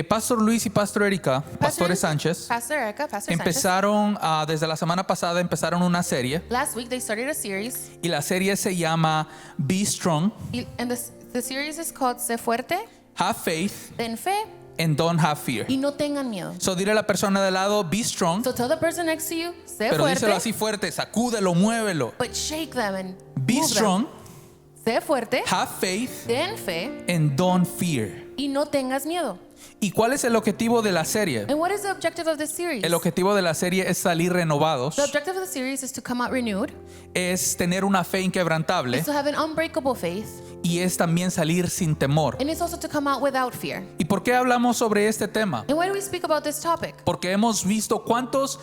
Pastor Luis y Pastor Erika, Pastores Sánchez, Pastor Erica, Pastor empezaron desde la semana pasada empezaron una serie Sánchez. Last week they started a series, y la serie se llama Be Strong, and the series is called Sé Fuerte, Have Faith Ten Fe, and Don't Have Fear. y no tengan miedo. So dile a la persona de lado, Be Strong, So tell the person next to you, Sé pero díselo Fuerte, así fuerte, sacúdelo, muévelo. but shake them and Be move strong, them. Sé fuerte, have faith ten fe, and don't fear. y no tengas miedo. ¿Y cuál es el objetivo de la serie? And what is the objective of this series? El objetivo de la serie es salir renovados, The objective of the series is to come out renewed, es tener una fe inquebrantable is to have an unbreakable faith, y es también salir sin temor. and it's also to come out without fear. ¿Y por qué hablamos sobre este tema? And why do we speak about this topic? Porque hemos visto cuántos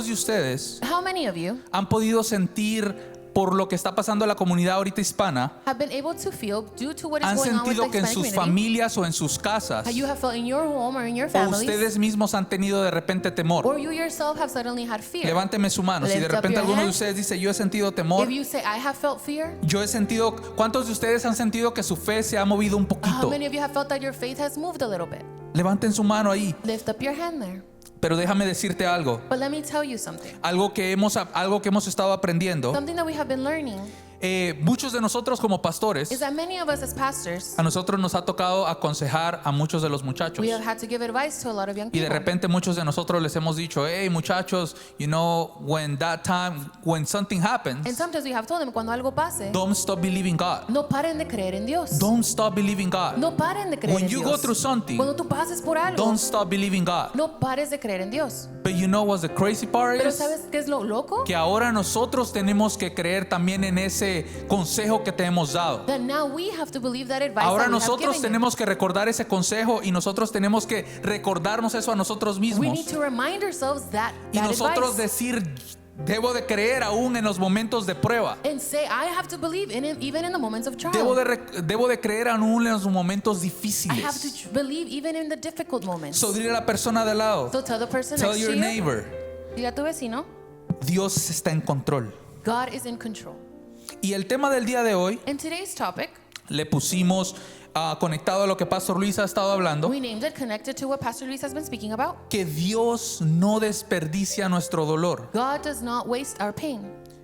de ustedes How many of you han podido sentir por lo que está pasando en la comunidad ahorita hispana, have been able to feel, due to what is han going on with the sentido que en Hispanic sus community, familias o en sus casas how you have felt in your home or in your o families, ustedes mismos han tenido de repente temor? or you yourself have suddenly had fear? Levánteme su mano. Si de Lift up repente your alguno de hand. ustedes dice, yo he sentido temor, If you say, I have felt fear, yo he sentido, ¿cuántos de ustedes han sentido que su fe se ha movido un how poquito? many of you have felt that your faith has moved a little bit? Levanten su mano ahí. Lift up your hand there. Pero déjame decirte algo. But let me tell you something. Algo que hemos estado aprendiendo. Something that we have been learning Muchos de nosotros como pastores, is that many of us as pastors, a nosotros nos ha tocado aconsejar a muchos de los muchachos. we have had to give advice to a lot of young Y de people. repente muchos de nosotros les hemos dicho, hey muchachos, you know, when something And happens, sometimes we have told them, cuando algo pase, don't stop believing God. no paren de creer en Dios. Don't stop believing God. No paren de creer When en you Dios. go through something, Cuando tú pases por algo, don't stop believing God. no pares de creer en Dios. But you know what the crazy part Pero is? ¿sabes qué es lo loco? Que ahora nosotros tenemos que creer también en ese consejo que te hemos dado. That now we have to believe that advice Ahora that we have nosotros given you. tenemos que recordar ese consejo y nosotros tenemos que recordarnos eso a nosotros We mismos. need to remind ourselves that Y nosotros advice. decir, debo de creer aún en los momentos de prueba. And say, I have to believe in it even in the moments of trial. Debo de creer aún en los momentos I have difíciles. to believe even in the difficult moments. So dile a la persona de lado, So tell the person tell next your to you, neighbor, dile a tu vecino, Dios está en control. God is in control. Y el tema del día de hoy In today's topic, le pusimos conectado a lo que Pastor Luis ha estado hablando, we named it connected to what Pastor Luis has been speaking about. que Dios no desperdicia nuestro dolor. God does not waste our pain.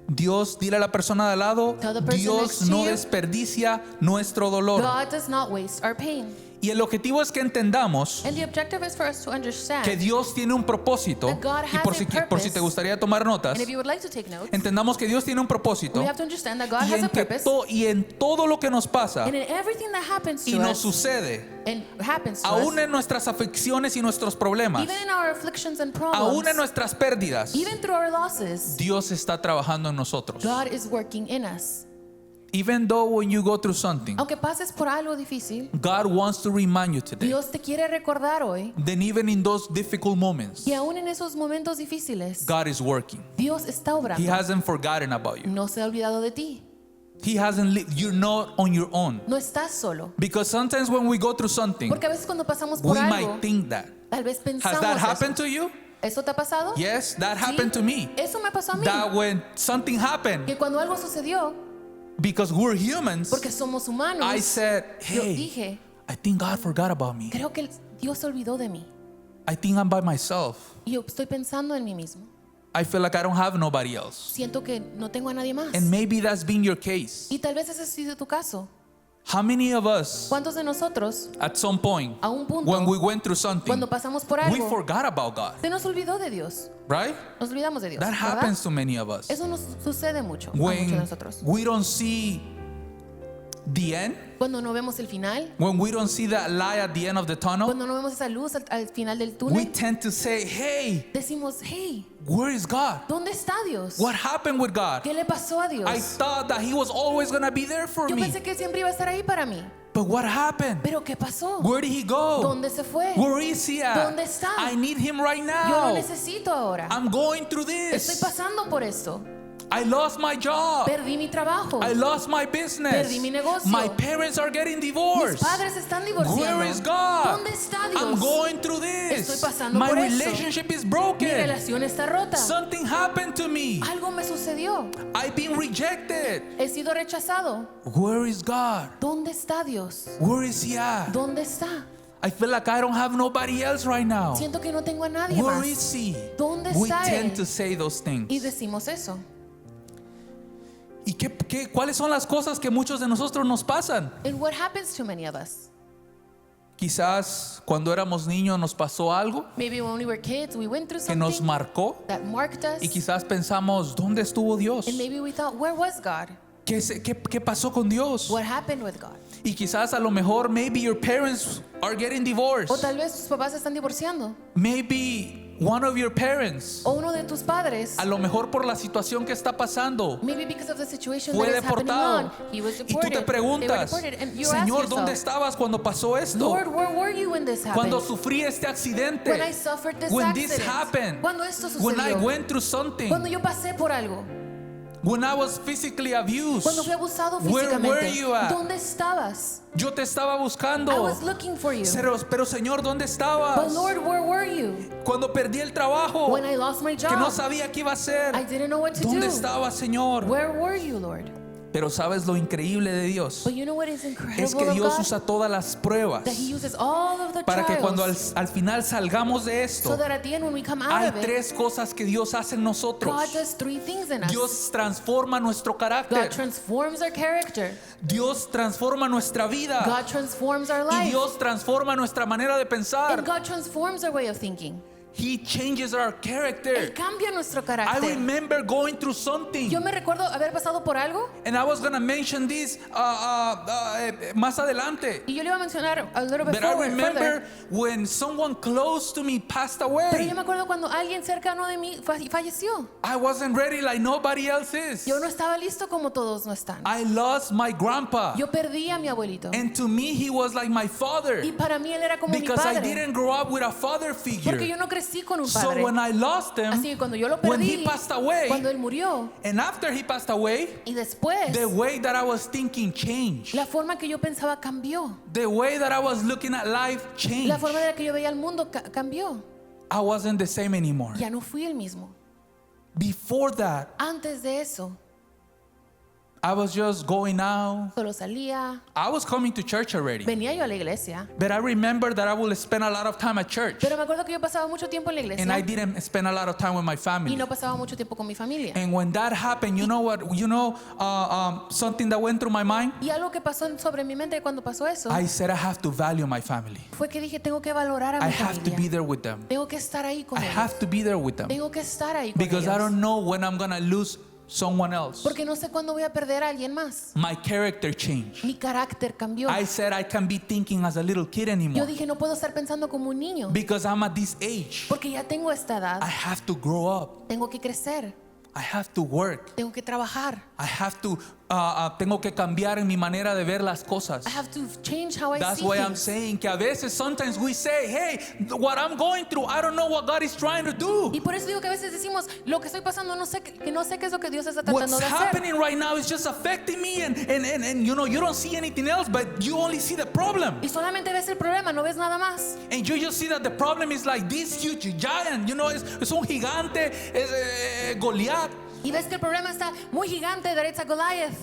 Dios, dile a la persona de al lado, Tell the person Dios next to no you, desperdicia nuestro dolor. God does not waste our pain. Y el objetivo es que entendamos And the objective is for us to understand. que Dios tiene un propósito. That God Y has por a si purpose. te gustaría tomar notas, And if you would like to take notes, entendamos que Dios tiene un propósito. we have to understand that God Y has a en, que purpose. y en todo lo que nos pasa And in everything that happens y to nos us, sucede, and happens to aún us, en nuestras aflicciones y nuestros problemas, even in our afflictions and aún problems, en nuestras pérdidas, even through our losses, Dios está trabajando en nosotros. God is working in us. Even though when you go through something, Aunque pases por algo difícil, God wants to remind you today Dios te quiere recordar hoy that even in those difficult moments, que aún en esos momentos difíciles, God is working. Dios está He obrando. hasn't forgotten about you. No se ha olvidado de ti. He hasn't you're not on your own. No estás solo. Because sometimes when we go through something, Porque a veces cuando pasamos por we algo, might think that. tal vez Has pensamos that eso. happened to you? ¿Eso te ha pasado? Yes, that Sí, happened to me. Eso me pasó a mí. That when something happened, Que cuando algo sucedió, because we're humans, porque somos humanos, I said, yo hey, dije, I think God forgot about me. creo que Dios se olvidó de mí. I think I'm by myself. Y yo estoy pensando en mí mismo. I feel like I don't have nobody else. Siento que no tengo a nadie más. And maybe that's been your case. Y tal vez ese ha sido tu caso. How many of us, ¿Cuántos de nosotros, at some point, a un punto, when we went through something, cuando pasamos por we algo, forgot about God, se nos olvidó de Dios? right? Nos olvidamos de Dios. That ¿verdad? happens to many of us. Eso nos sucede mucho a muchos de When nosotros. we don't see the end, Cuando no vemos el final, when we don't see that light at the end of the tunnel, cuando no vemos esa luz al final del we túnel, tend to say, hey, decimos, hey, where is God? ¿dónde está Dios? What happened with God? ¿Qué le pasó a Dios? I thought that He was always going to be there for Yo me. pensé que Él siempre iba a estar ahí para mí. But what happened? ¿Pero qué pasó? Where did He go? ¿Dónde se fue? Where is He at? ¿Dónde está? I need Him right Yo lo now. necesito ahora. I'm going through Estoy this. pasando por esto. I lost my job. Perdí mi trabajo. I lost my business. Perdí mi negocio. My parents are getting Mis divorced. padres se están divorciando. Where is God? ¿Dónde está Dios? I'm going through this. Estoy pasando My por eso. relationship is Mi broken. relación está rota. Something happened to me. Algo me sucedió. I've been rejected. He sido rechazado. Where is God? ¿Dónde está Dios? Where is He at? ¿Dónde está? I feel like I don't have nobody else right now. Siento que no tengo a nadie Where más. is he? ¿Dónde We está tend él? to say those Y things. decimos eso. ¿Y cuáles son las cosas que muchos de nosotros nos pasan? And what happens to many of us? Quizás cuando éramos niños nos pasó algo Maybe when we were kids, we went through que nos something marcó that marked us. y quizás pensamos, ¿dónde estuvo Dios? And maybe we thought, where was God? ¿Qué pasó con Dios? What happened with God? Y quizás a lo mejor, maybe your parents are getting divorced. O tal vez tus papás se están divorciando. Maybe one of your parents, O uno de tus padres. a lo mejor por la situación que está pasando, Maybe because of the situation fue that is happening deportado. on. He was Y tú deported. te They were preguntas, deported. And you ask Señor, ¿dónde yourself, estabas cuando pasó esto? Lord, where were you when this happened? Cuando sufrí este accidente. When I suffered this When accident. this happened. Cuando esto When I sucedió. went through something. Cuando yo pasé por algo. When I was physically abused. Cuando fui abusado Where físicamente. were you at? ¿Dónde estabas? Yo te estaba I buscando. was looking for you. Pero Señor, ¿dónde But estabas? Lord, where were you? Cuando perdí el trabajo, When I lost my que no job. sabía qué iba a hacer. I didn't know what to ¿Dónde do. estabas, Señor? Where were you, Lord? Pero sabes lo increíble de Dios But you know what is incredible es que of Dios God? usa todas las pruebas That He uses all of the para que cuando trials. al final salgamos de esto, So that at the end when we come out hay of it, tres cosas que Dios hace en nosotros. God does three things in us. Dios transforma nuestro God carácter. transforms our character. Dios transforma nuestra vida. God transforms our Y life. Dios transforma nuestra manera de pensar. And God transforms our way of thinking. He changes our Él character. cambia nuestro I carácter. remember going through something. Yo me recuerdo haber pasado por algo And I was going to mention this más adelante. y yo le iba a mencionar a little bit But I further. remember when someone close to me passed Pero away. yo me acuerdo cuando alguien cercano de mí falleció. I wasn't ready like nobody else is. Yo no estaba listo como todos no están. I lost my grandpa. Yo perdí a mi abuelito. And to me, he was like my father. Y para mí él era como mi Because I padre. didn't grow up with a father Porque figure. yo no crecí con un So padre. when I lost him, Así que cuando yo lo when perdí, he passed away, cuando él murió, and after he passed away, y después, the way that I was thinking changed. la forma que yo pensaba cambió. The way that I was looking at life changed. La forma de la que yo veía el mundo cambió. I wasn't the same anymore. Ya no fui el mismo. Before that, Antes de eso, I was just going out. solo salía, I was coming to church already. venía yo a la iglesia. But I remember that I would spend a lot of time at church. Pero me acuerdo que yo pasaba mucho tiempo en la And I iglesia didn't spend a lot of time with my y family. no pasaba mucho tiempo con mi familia. And when that happened, you know what? Something that went through my mind? Y algo que pasó sobre mi mente cuando pasó eso I said I have to value my family. fue que dije, tengo que valorar a I mi have to be familia. there with them. Tengo que estar ahí con I ellos. have to be there with them. Tengo que estar ahí con Because I ellos. don't know when I'm going to lose someone else. Porque no sé cuándo voy a perder a alguien más. My character changed. Mi carácter cambió. I said I can't be thinking as a little kid Yo anymore. dije, no puedo estar pensando como un niño. Because I'm at this age. Porque ya tengo esta edad. I have to grow up. Tengo que crecer. I have to work. Tengo que trabajar. I have to, tengo que cambiar en mi manera de ver las cosas. I have to change how I That's see why I'm things. saying que a veces, sometimes we say, hey, what I'm going through, I don't know what God is trying to do. Y por eso digo que a veces decimos, lo que estoy pasando, no sé qué es lo que Dios está What's tratando de hacer. happening right now is just affecting me and you know, you don't see anything else, but you only see the problem. Y solamente ves el problema, no ves nada más. And you just see that the problem is like this huge giant, you know, es un gigante, es Goliat. Y ves que el problema está muy gigante, that it's a Goliath.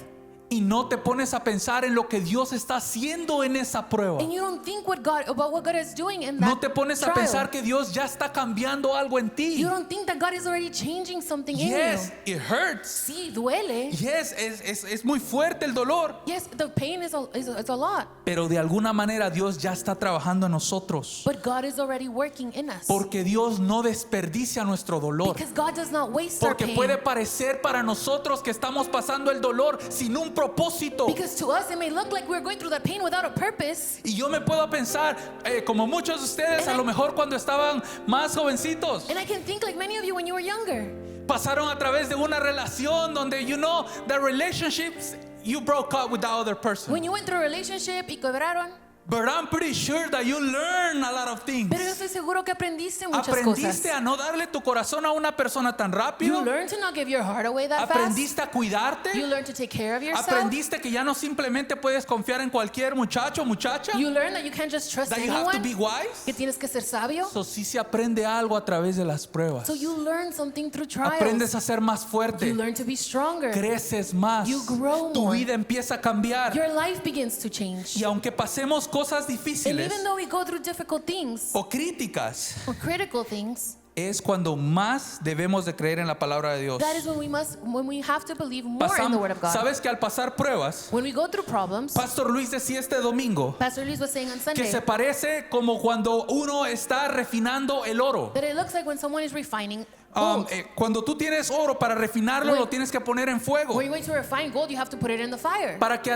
Y no te pones a pensar en lo que Dios está haciendo en esa prueba. And you don't think about what God is doing in that No te pones a trial. pensar que Dios ya está cambiando algo en ti. You don't think that God is already changing something in Yes, you. it hurts. Sí, duele. Yes, es muy fuerte el dolor. Yes, the pain is a lot. Pero de alguna manera Dios ya está trabajando en nosotros. But God is already working in us. Porque Dios no desperdicia nuestro dolor. Because God does not waste our Porque pain. puede parecer para nosotros que estamos pasando el dolor sin un propósito. Because to us it may look like we're going through that pain without a purpose. Y yo me puedo pensar, como muchos de ustedes, a lo mejor cuando estaban más jovencitos, And I can think like many of you when you were younger. pasaron a través de una relación donde, you know, the relationships, you broke up with the other person. When you went through a relationship y quebraron. But I'm pretty sure that you learn a lot of things. Pero yo estoy seguro que aprendiste muchas Aprendiste cosas. a no darle tu corazón a una persona tan You rápido. learned to not give your heart away that fast. Aprendiste a cuidarte. You learned to take care of yourself. Aprendiste que ya no simplemente puedes confiar en cualquier muchacho o muchacha. You learned that you can't just trust That you have to be anyone. wise. Que tienes que ser sabio. So, sí se aprende algo a través de las pruebas. So you learn something through trials. Aprendes a ser más fuerte. You learn to be stronger. Creces más. You grow Tu more. vida empieza a cambiar. Your life begins to change. Y aunque pasemos cosas And difíciles even though we go through difficult things o críticas, or critical things, es cuando más debemos de creer en la palabra de Dios. that is when we have to believe more in the Word of God. Sabes que al pasar pruebas, When we go through problems, Pastor Luis decía este domingo Pastor Luis was saying on que Sunday se parece como cuando uno está refinando el oro. that it looks like when someone is refining gold. Cuando tú tienes oro, para refinarlo When- lo tienes que poner en fuego. When you're going to refine gold, you have to put it in the fire. Para que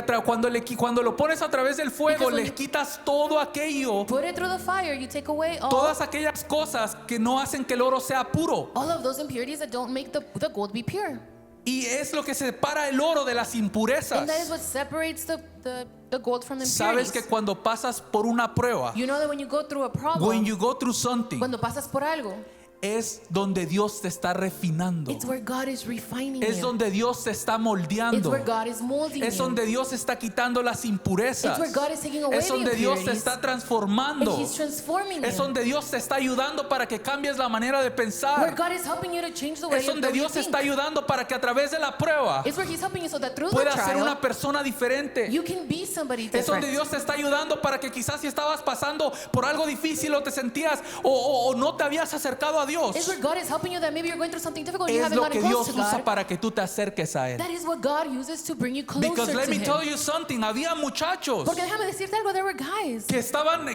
cuando lo pones a través del fuego, Because when le you- quitas todo aquello, Put it through the fire, you take away todas aquellas cosas que no hacen que el oro sea puro. all of those impurities that don't make the gold be pure. Y es lo que separa el oro de las impurezas. And that is what separates the gold from the Sabes impurities. que cuando pasas por una prueba, You know that when you go through a when problem, you go through something, cuando pasas por algo, es donde Dios te está refinando. it's where God is refining Es you. donde Dios te está It's moldeando. where God is molding Es you. donde Dios está quitando las impurezas. It's where God is taking away Es the donde Dios te impurities. está transformando. And He's transforming Es you. donde Dios te está ayudando para que cambies la manera de Where pensar. God is helping you to change the way Es donde that you Dios te think. está ayudando para que a través de la prueba It's where He's helping you so that through the puedas ser trial, una persona diferente. you can be somebody Es donde different. Dios te está ayudando para que quizás si estabas pasando por algo difícil o te sentías o no te habías acercado a Dios, It's where God is helping you that maybe you're going through something difficult, you es haven't lo gotten que close Dios to usa God. para que tú te acerques a Él. That is what God uses to bring you closer Because to let me Him. tell you something, había muchachos Porque déjame decirte algo, there were guys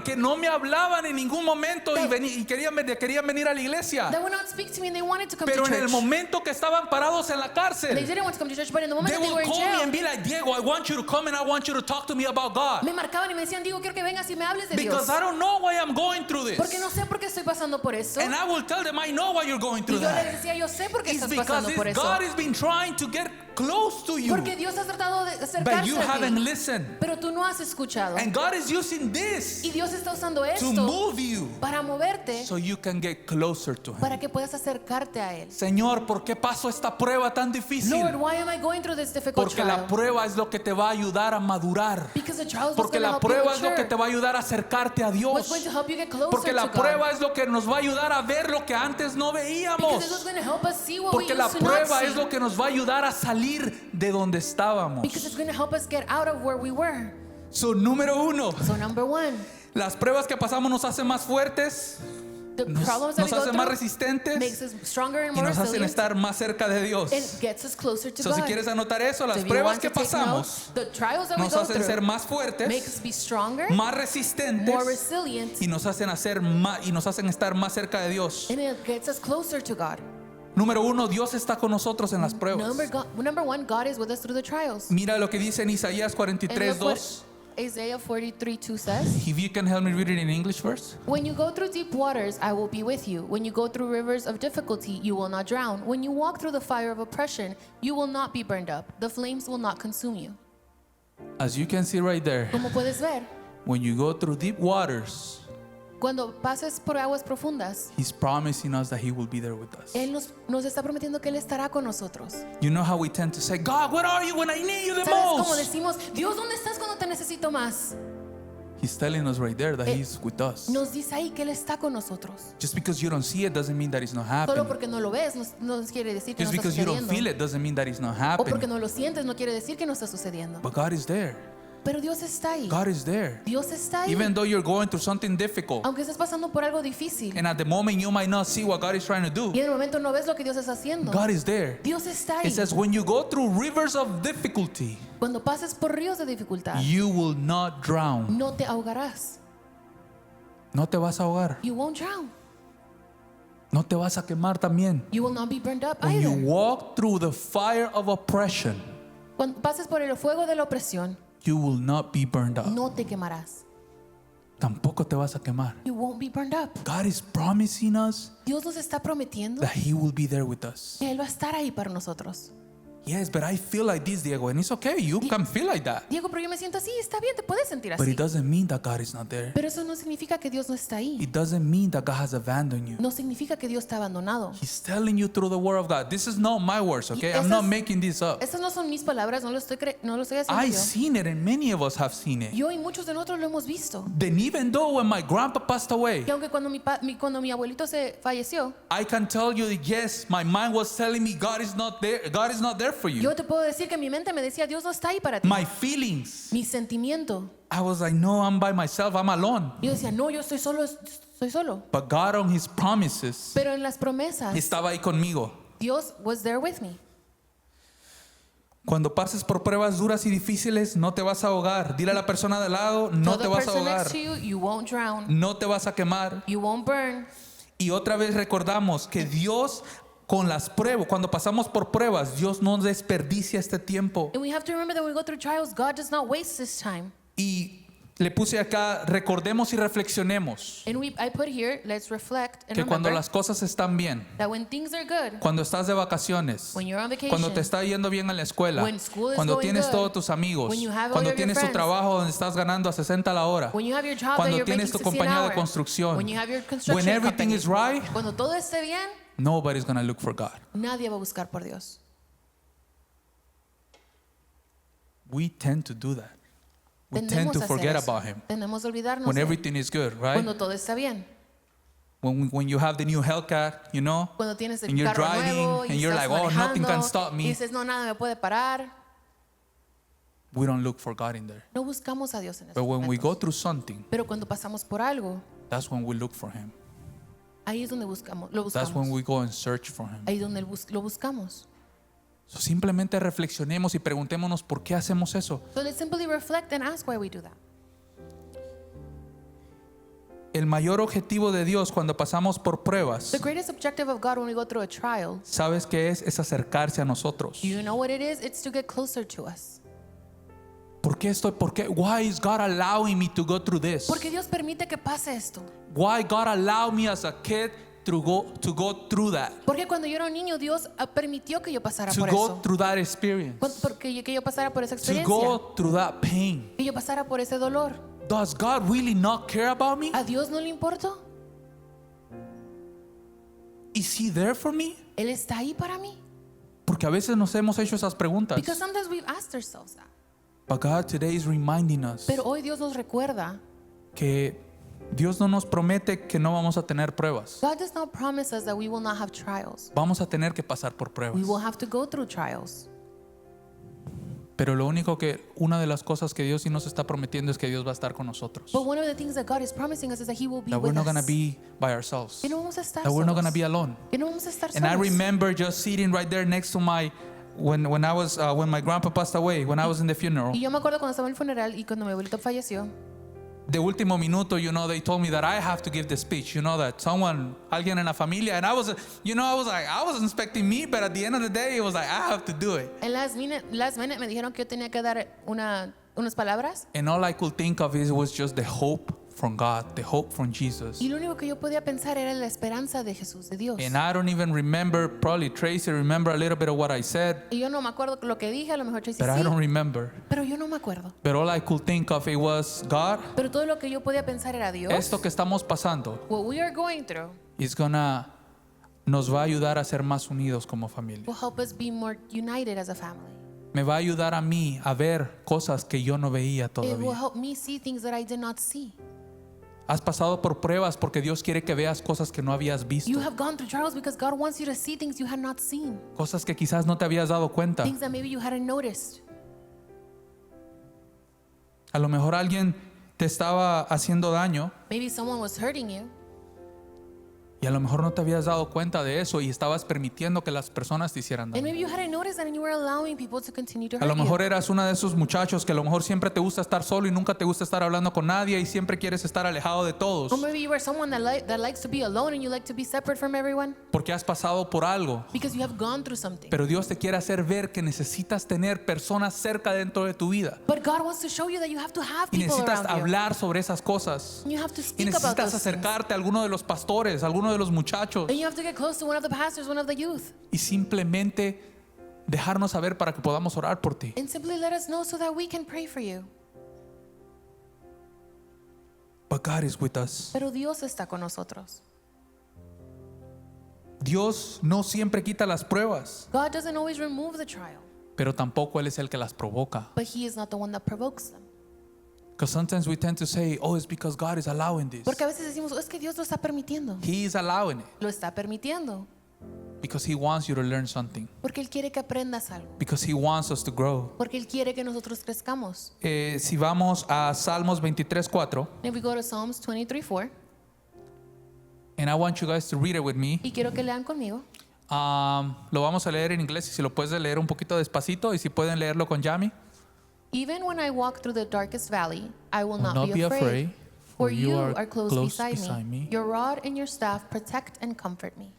que no me hablaban en ningún momento That- y querían venir a la iglesia. that would not speak to me and they wanted to come Pero to en el church. momento que estaban parados en la They cárcel, didn't want to come to church, but in the moment they that they will were in call me jail, and be like, Diego, I want you to come and I want you to talk to me about God. me marcaban y me decían, Diego, quiero que vengas y me hables de Dios. Because I don't know why I'm going through this. Porque no sé por qué estoy pasando por eso. And I will tell them, I know why you're going Y through yo les that. decía, yo sé por qué It's estás because pasando por eso. God has been trying to get close to you, Porque Dios ha tratado de but acercarse you a haven't ti, listened. pero tú no has escuchado. And God is using this Y Dios está usando to esto move you para moverte, so you can get closer to Him. para que puedas acercarte a Él. Señor, ¿por qué paso esta prueba tan difícil? Lord, why am I going through this difficult Porque la trial? prueba es lo que te va a ayudar a madurar. Because the trial is what's Porque going to la help you prueba es lo que mature. te va a ayudar a acercarte a What's Dios. going to help you get closer Porque to la God. prueba es lo que nos va a ayudar a ver lo que antes no Because this is veíamos. going to help us see what we Porque la used to not prueba see. es lo que nos va a ayudar a salir de donde estábamos. Because it's going to help us get out of where we were. So, número uno, So number one, las pruebas que pasamos nos hacen más fuertes, the problems that nos we go hacen más through resistentes makes us stronger and y more nos hacen resilient. estar más cerca de Dios. It gets us closer to So, God. si quieres anotar eso, So las if you pruebas want que to take pasamos notes, the trials that we nos go hacen ser through más make fuertes, us be stronger, más resistentes more resilient, y nos hacen estar más cerca de Dios. and it gets us closer to God. Número uno, Dios está con nosotros en las pruebas. Number one, God is with us through the trials. Mira lo que dice en Isaías And 43, look what 2. Isaiah 43:2 says. If you can help me read it in English first. When you go through deep waters, I will be with you. When you go through rivers of difficulty, you will not drown. When you walk through the fire of oppression, you will not be burned up. The flames will not consume you. As you can see right there, Como puedes ver, when you go through deep waters, cuando pases por aguas profundas, He's promising us that He will be there with us. Él nos está prometiendo que Él estará con nosotros. You know how we tend to say, God, where are you when I need you the ¿Sabes cómo most? decimos, Dios, ¿dónde estás cuando te necesito más? He's telling us right there that Eh, He's with us. Nos dice ahí que Él está con nosotros. Just because you don't see it doesn't mean that it's not Solo happening. porque no lo ves, no quiere decir que no Just está because you don't sucediendo. feel it doesn't mean that it's not O porque happening. no lo sientes, no quiere decir que no está sucediendo. But God is there. Pero Dios está ahí. God is there. Dios está ahí. Even though you're going through something difficult, Aunque estés pasando por algo difícil. and at the moment you might not see what God is trying to do, Y en el momento no ves lo que Dios está haciendo. God is there. Dios está ahí. It says, when you go through rivers of difficulty, Cuando pases por ríos de dificultad, you will not drown. no te ahogarás. No te vas a ahogar. You won't drown. No te vas a quemar también. You will not be burned up When you either. walk through the fire of oppression, Cuando pases por el fuego de la opresión, you will not be burned up. no te quemarás. Tampoco te vas a quemar. You won't be burned up. God is promising us Dios nos está prometiendo that He will be there with us. que Él va a estar ahí para nosotros. Yes, but I feel like this, Diego, and it's okay. You can feel like that. Diego, pero yo me siento así, está bien, te puedes sentir But así. it doesn't mean that God is not there. Pero eso no significa que Dios no está ahí. It doesn't mean that God has abandoned you. No significa que Dios está abandonado. He's telling you through the word of God. This is not my words, okay? I'm not making this up. Estas no son mis palabras, no lo estoy haciendo I've yo. seen it, and many of us have seen it. Yo y muchos de nosotros lo hemos visto. Then even though when my grandpa passed away, Y aunque cuando mi abuelito se falleció, I can tell you that yes, my mind was telling me God is not there. God is not there for you. yo te puedo decir que mi mente me decía, Dios no está ahí para ti. My feelings, Mi sentimiento. I was like, no, I'm by myself. I'm alone. Yo decía, no, yo estoy solo. But God on His promises Pero en las promesas, estaba ahí conmigo. Dios was there with me. Cuando pases por pruebas duras y difíciles, no te vas a ahogar. Dile a la persona de al lado, no Tell te the vas a person ahogar. next to you, you won't drown. No te vas a quemar. You won't burn. Y otra vez recordamos que Dios con las pruebas, cuando pasamos por pruebas, Dios no desperdicia este tiempo. And we have to remember that when we go through trials, God does not waste His time. Y le puse acá, recordemos y reflexionemos And I put here, let's reflect and que cuando remember las cosas están bien, that when things are good, cuando estás de vacaciones, when you're on vacation, cuando te está yendo bien en la escuela, when school is cuando going tienes good, todos tus amigos, when you have all cuando of your tienes tu friends, trabajo donde estás ganando a 60 la hora, when you have your job that cuando you're tienes making tu 60 an compañía de hour, construcción, when you have your construction when everything company, is right, cuando todo esté bien, nobody's going to look for God. nadie va a buscar por Dios. We tend to do that. We tend to a hacer forget eso. about Him Tendemos a olvidarnos when de él. everything is good, right? Cuando todo está bien. When you have the new Hellcat, you know, Cuando tienes el and you're carro driving nuevo y and you're estás like, oh, nothing manejando can stop y me. dices, no, nada me puede parar. We don't look for God in there. No buscamos a Dios en esos But when we go momentos. through something, Pero cuando pasamos por algo, that's when we look for Him. ahí es donde lo That's when buscamos. we go and search for Him. Ahí es donde lo buscamos. So simplemente reflexionemos y preguntémonos por qué hacemos eso. So let's simply reflect and ask why we do that. El mayor objetivo de Dios cuando pasamos por pruebas, The greatest objective of God when we go through a trial, ¿sabes qué es? Es acercarse a nosotros. you know what it is? It's to get closer to us. ¿Por qué? Why is God allowing me to go through this? Porque Dios permite que pase esto. Why God allowed me as a kid to go through that? Porque cuando yo era un niño, Dios permitió que yo pasara To por go eso. through that experience. Porque que yo pasara por esa To experiencia. go through that pain. Que yo pasara por ese dolor. Does God really not care about me? ¿A Dios no le importó? Is He there for me? Él está ahí para mí. Porque a veces nos hemos hecho esas preguntas. Because sometimes we've asked ourselves that. But God today is reminding us Pero hoy Dios nos recuerda. que Dios no nos promete que no vamos a tener pruebas. God does not promise us that we will not have trials. Vamos a tener que pasar por pruebas. We will have to go through trials. Pero una de las cosas que Dios sí nos está prometiendo es que Dios va a estar con nosotros. But one of the things that God is promising us is that He will be That we're with not going to us. be by ourselves. Que no vamos a estar That we're not solos. going to be alone. Que no vamos a estar And I solos. remember just sitting right there next to when my grandpa passed away, when I was in the funeral. Y yo me acuerdo cuando estaba en el funeral y cuando mi abuelito falleció. De último minuto, they told me that I have to give the speech. That alguien en la familia, and I was like, I wasn't expecting me, but at the end of the day, it was like, I have to do it. En last minute me dijeron que yo tenía que dar unas palabras. And all I could think of was just the hope from God, the hope from Jesus. Y lo único que yo podía pensar era la esperanza de Jesús, de Dios. And I don't even remember, probably Tracy remember a little bit of what I said, Y yo no me acuerdo lo que dije, a lo mejor Tracy but I don't sí, remember. pero yo no me acuerdo. But all I could think of it was, God, Pero todo lo que yo podía pensar era Dios. esto que estamos pasando What we are going through nos va a ayudar a ser más unidos como familia. will help us be more united as a family. Me va a ayudar a mí a ver cosas que yo no veía It will todavía. help me see things that I did not see. Has pasado por pruebas porque Dios quiere que veas cosas que no habías visto. You have gone through trials because God wants you to see things you had not seen. Cosas que quizás no te habías dado cuenta. Things that maybe you hadn't noticed. A lo mejor alguien te estaba haciendo daño Maybe someone was hurting you. y a lo mejor no te habías dado cuenta de eso y estabas permitiendo que las personas te hicieran And daño. maybe you hadn't noticed that and you were allowing people to continue to A lo hurt you. mejor eras una de esos muchachos que a lo mejor siempre te gusta estar solo y nunca te gusta estar hablando con nadie y siempre quieres estar alejado de todos Or maybe you were someone that likes to be alone and you like to be separate from everyone porque has pasado por algo. because you have gone through something. Pero Dios te quiere hacer ver que necesitas tener personas cerca dentro de tu vida But God wants to show you that you have to have y people necesitas around you. hablar sobre esas cosas And you have to y speak about necesitas those things. acercarte a alguno de los pastores, a alguno de los muchachos And you have to get close to one of the pastors, one of the youth. y simplemente dejarnos saber para que podamos orar por ti. And simply let us know so that we can pray for you. But God is with us. Pero Dios está con nosotros. Dios no siempre quita las pruebas, God doesn't always remove the trial, pero tampoco Él es el que las provoca. but He is not the one that provokes them. Because sometimes we tend to say, oh, it's because God is allowing this. Porque a veces decimos, es que Dios lo está permitiendo. He is allowing it Lo está permitiendo. because He wants you to learn something. Porque Él quiere que aprendas algo. Because He wants us to grow. Porque Él quiere que nosotros crezcamos. Si vamos a Salmos 23:4, If we go to Psalms 23:4, and I want you guys to read it with me. y quiero que lean conmigo. Lo vamos a leer en inglés y si lo puedes leer un poquito despacito y si pueden leerlo con Yami. Even when I walk through the darkest valley, I will not, not be afraid. For you are close beside beside me. me. Your rod and your staff protect and comfort me.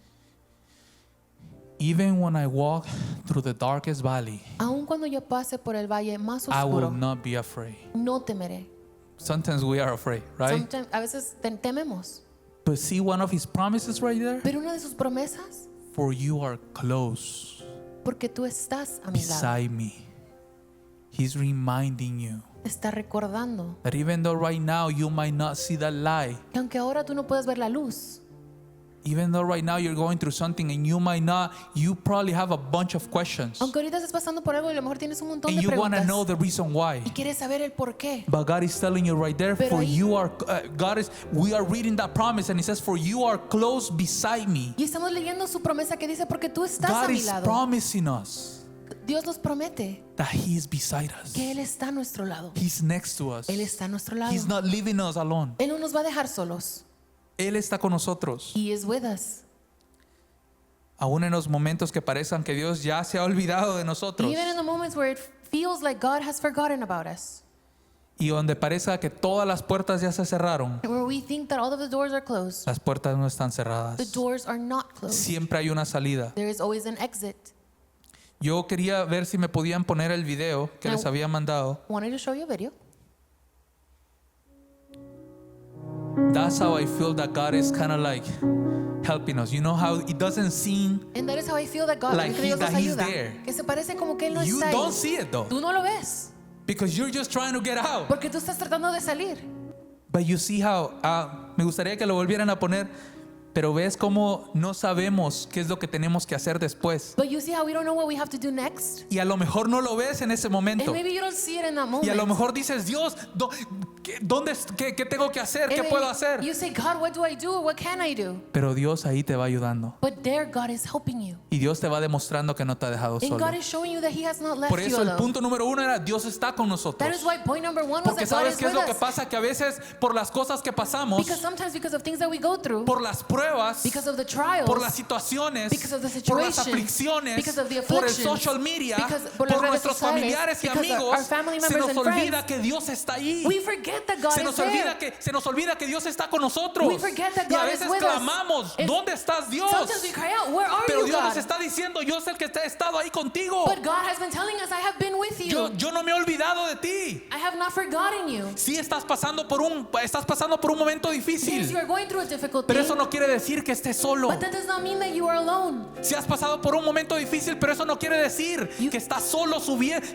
Even when I walk through the darkest valley, Aun cuando yo pase por el valle más I will oscuro, not be afraid. no temeré. Sometimes we are afraid, right? Sometimes, a veces tememos. But see one of His promises right there? Pero una de sus promesas, For you are close porque tú estás a mi lado, beside me. He's reminding you está recordando that even though right now you might not see that light, que aunque ahora tú no puedes ver la luz, even though right now you're going through something and you probably have a bunch of questions aunque ahorita estás pasando por algo y a lo mejor tienes un montón and de you want to preguntas know the reason why. y quieres saber el por qué. But God is telling you right there, Pero for ahí- you are, we are reading that promise and He says, for you are close beside me. Y estamos leyendo su promesa que dice, porque tú estás a God mi is lado. promising us Dios nos promete that He is beside us. que Él está a nuestro lado. He's next to us. Él está a nuestro lado. He's not leaving us alone. Él no nos va a dejar solos. Él está con nosotros. He is with us. Aún en los momentos que parezcan que Dios ya se ha olvidado de nosotros Even in the moments where it feels like God has forgotten about us, y donde parezca que todas las puertas ya se cerraron, where we think that all of the doors are closed, las puertas no están the cerradas. doors are not closed. Siempre hay una salida. There is always an exit. Yo quería ver si me podían poner el video que les había mandado. Wanted to show you a video. That's how I feel that God is kind of like helping us. You know how it doesn't seem, And that is how I feel that God, Like que Dios that nos He's ayuda. there. Que se parece como que Él no you está don't ahí. see it though, Tú no lo ves, because you're just trying to get out. porque tú estás tratando de salir. But you see how, me gustaría que lo volvieran a poner, pero ves cómo no sabemos qué es lo que tenemos que hacer después. But you see how we don't know what we have to do next? Y a lo mejor no lo ves en ese And momento. maybe you don't see it in that moment. Y a lo mejor dices, Dios, ¿qué tengo que hacer? And ¿Qué maybe puedo hacer? You say, God, what do I do? What can I do? Pero Dios ahí te va ayudando. But there God is helping you. Y Dios te va demostrando que no te ha dejado And solo. God is showing you that He has not left Por you eso el alone. punto número 1 era, Dios está con nosotros. That is why point number 1 was Porque that God ¿sabes is qué es with lo que us. pasa? Que a veces por las cosas que pasamos, Because sometimes because of things that we go through, por las pruebas, because of the trials, por las situaciones, because of the por las situations, aflicciones, because of the por el afflictions, social media, because por por las redes nuestros sociales, familiares y because amigos, our family se members nos and olvida friends, que Dios está ahí. we forget that God Se is nos there. olvida que Dios está con nosotros. We forget that Y a God is veces with us. clamamos, And ¿dónde estás, Dios? Sometimes we cry out, where are Pero you, Dios nos God? está diciendo, yo soy el que he estado ahí contigo. But God has been telling us, I have been with you. Yo no me he olvidado de ti. I have not forgotten you. Sí estás pasando por un momento Yes, difícil, you are going through a difficult pero thing, eso no quiere decir que estés solo. but that does not mean that you are alone. Si has pasado por un momento difícil, pero eso no quiere decir que estás solo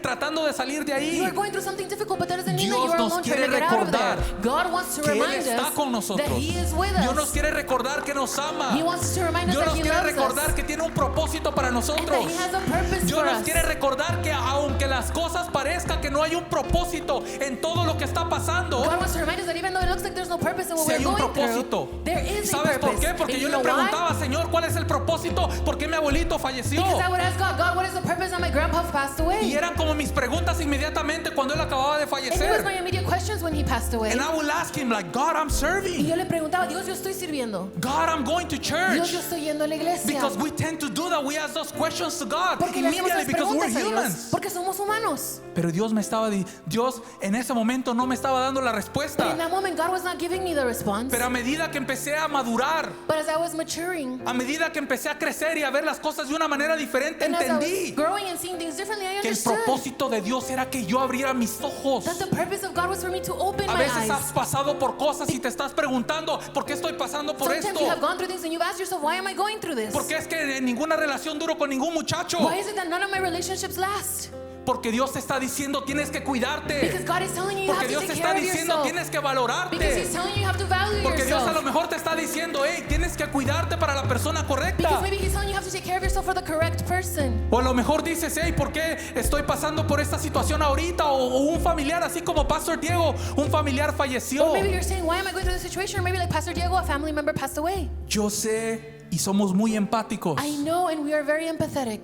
tratando de salir de You are ahí. going through something difficult, but that doesn't mean that Dios you are nos alone quiere trying to get out of recordar there. God wants to Que Él remind está con us nosotros. that He is with Dios nos us. quiere recordar que nos ama. He wants to remind us Dios that nos He quiere loves recordar us que tiene un propósito para and nosotros. that He has a purpose Dios for nos us. quiere recordar que aunque las cosas parezcan que no hay un propósito en todo lo que está pasando, God wants to remind us that even though it looks like there's no purpose in what si hay we're un going propósito. through, there ¿Y is a sabes por purpose. qué? Porque And yo you le know why? preguntaba, Señor, ¿cuál es el propósito? ¿Por qué mi abuelito falleció? Because I would ask God, God, what is the purpose that my grandpa passed away? Y eran como mis preguntas inmediatamente cuando él acababa de And it was my fallecer. immediate questions when he passed away. And I will ask him like, God, I'm Y serving. yo le preguntaba, Dios, yo estoy sirviendo. God, I'm going to Dios, church. yo estoy yendo a la iglesia. Because we tend to do that. We ask those questions to God Porque le hacemos immediately esas because we're preguntas a Dios. humans. Porque somos humanos. Pero Dios me estaba diciendo, Dios en ese momento no me estaba dando la But in respuesta. that moment, God was not giving me the response. Pero a medida que empecé a madurar, But as I was maturing, a medida que empecé a crecer y a ver las cosas de una manera diferente, and as I was entendí growing and seeing things differently, I que el understood propósito de Dios era que yo abriera mis ojos. that the purpose of God was for me to open A my veces has eyes. pasado por cosas y te estás preguntando, ¿por qué estoy pasando por Sometimes esto? you have gone through things and you've asked yourself, why am I going through this? ¿Por qué es que en ninguna relación duro con ningún muchacho? Why is it that none of my relationships last? Porque Dios te está diciendo, tienes que Because cuidarte. God is telling you you Porque have to Dios te take está care of diciendo, yourself. tienes que Because He's valorarte. telling you you have to value Porque Dios a lo yourself. mejor te está diciendo, hey, tienes que cuidarte para la persona Because correcta. maybe He's telling you you have to take care of yourself for the correct person. O a lo mejor dices, hey, ¿por qué estoy pasando por esta situación ahorita? O un familiar, así como Pastor Diego, un familiar falleció. Or maybe you're saying, why am I going through this situation? Or maybe like Pastor Diego, a family member passed away. Yo sé y somos muy empáticos. I know, and we are very empathetic.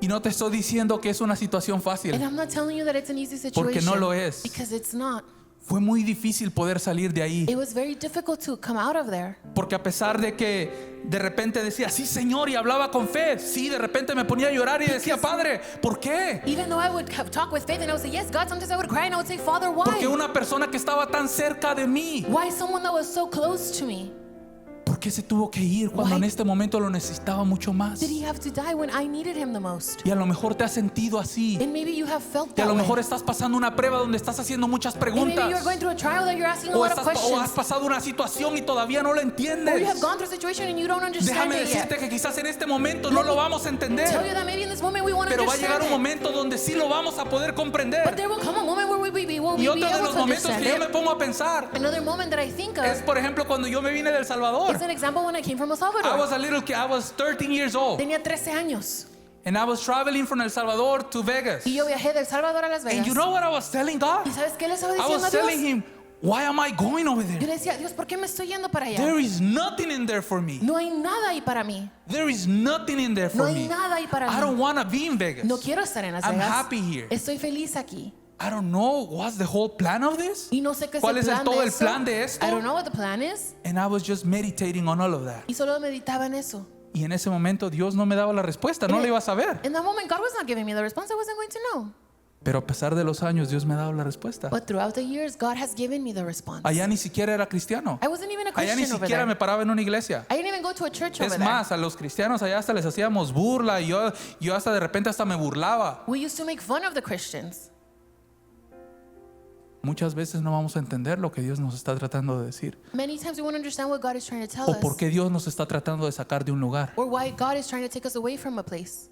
Y no te estoy diciendo que es una situación And fácil. I'm not telling you that it's an easy Porque situation. no lo es. Because it's not. Fue muy difícil poder salir de ahí. It was very difficult to come out of there. Porque a pesar de que de repente decía, sí Señor, y hablaba con fe, sí, de repente me ponía a llorar y decía, Padre, ¿por qué? Even though I would talk with faith and I would say, yes, God, sometimes I would cry and I would say, Father, Porque why? una persona que estaba tan cerca de mí, Why someone that was so close to me? ¿por qué se tuvo que ir cuando Why? en este momento lo necesitaba mucho más? Did he have to die when I needed him the most? Y a lo mejor te has sentido así. And maybe you have felt Y a that lo way. mejor estás pasando una prueba donde estás haciendo muchas And maybe you're preguntas. going through a trial that you're asking a O, lot of o has questions. pasado una situación y todavía no lo Or you entiendes. have gone through a situation and you don't understand Déjame it yet. decirte que quizás en este momento no lo vamos a Tell entender. you that maybe in this moment we won't Pero va a llegar understand un it. momento donde sí lo vamos a poder But comprender. there will come a moment where we will Y be otro de able los to momentos understand que yo me it. pongo a pensar Another moment that I think es, of por ejemplo, cuando yo me vine del Salvador. is an example when I came from El I Salvador. was a little kid, I was 13 years old. Tenía 13 años. And I was traveling from El Salvador to Vegas. Y yo viajé de El Salvador a Las Vegas. And you know what I was telling God? ¿Y sabes qué le estaba I diciendo a was telling Dios? him, why am I going over Yo there? le decía, Dios, ¿por qué me estoy yendo para allá? There is nothing in there for me. No hay nada ahí para mí. There is nothing in there No for hay me. nada ahí para I mí. don't want to be in Vegas. No quiero estar en Las I'm Vegas. happy here. Estoy feliz aquí. I don't know what's the whole plan of this. Y no sé qué es ¿Cuál el es plan todo de el eso. plan de esto? I don't know what the plan is. And I was just meditating on all of that. Y solo meditaba en eso. Y en ese momento Dios no me daba la respuesta, no And la iba a saber. In that moment, God was not giving me the response. I wasn't going to know. Pero a pesar de los años, Dios me ha dado la respuesta. But throughout the years, God has given me the response. Allá ni siquiera era cristiano. I wasn't even a Allá ni Christian over siquiera there. me paraba en una iglesia. I didn't even go to a church over Es there. más, a los cristianos allá hasta les hacíamos burla y yo hasta de repente hasta me burlaba. We used to make fun of the Christians. Muchas veces no vamos a entender lo que Dios nos está tratando de decir. Many times we won't understand what God is trying to tell O por us. qué Dios nos está tratando de sacar de un lugar. Or why God is trying to take us away from a place.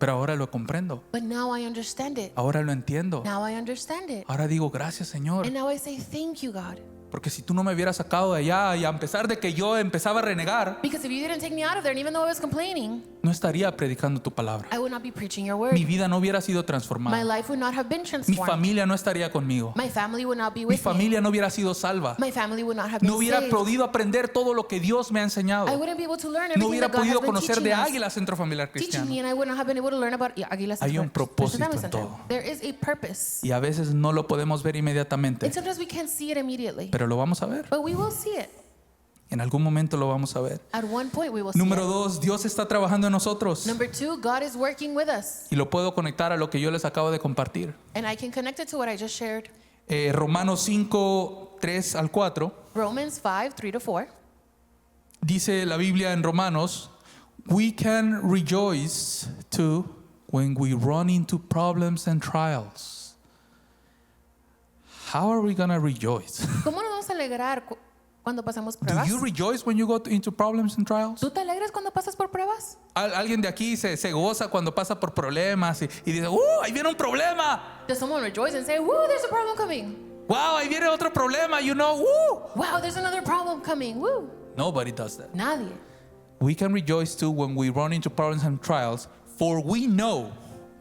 Pero ahora lo comprendo. But now I understand it. Ahora lo entiendo. Now I understand it. Ahora digo, gracias Señor. And now I say, thank you, God. Porque si tú no me hubieras sacado de allá y a pesar de que yo empezaba a renegar, Because if you didn't take me out of there, and even though I was complaining, no estaría predicando tu palabra. I would not be preaching your Mi word. vida no hubiera sido My transformada. life would not have been Mi transformed. familia no estaría conmigo. My family would not be Mi with me. familia no hubiera sido salva. My family would not have been No hubiera saved. podido aprender todo lo que Dios me ha I enseñado. wouldn't be able to learn No everything hubiera that God has podido been conocer teaching de us. Águila Centro Familiar Teaching Cristiano. me, and I would not have been able to learn about Aguila Hay un Christian propósito Family en Center. todo. There is a purpose. Y a veces no lo podemos ver inmediatamente, And sometimes we can't see it immediately. pero lo vamos a ver. But we will see it. En algún momento lo vamos a ver. At one point we will see Número it. 2, Dios está trabajando en nosotros. Number 2, God is working with us. Y lo puedo conectar a lo que yo les acabo de compartir. And I can connect it to what I just shared. Romanos 5, 3 al 4. Romans 5, 3-4. Dice la Biblia en Romanos, we can rejoice too when we run into problems and trials. How are we going to rejoice? ¿Cómo nos vamos a alegrar cuando pasamos Do pruebas? you rejoice when you go into problems and trials? ¿Tú te alegras cuando pasas por pruebas? Alguien de aquí se goza cuando pasa por problemas y dice, ahí viene un problema. Does someone rejoice and say, woo, there's a problem coming? Wow, ahí viene otro problema, Wow, there's another problem coming. Woo. Nobody does that. Nadie. We can rejoice too when we run into problems and trials, for we know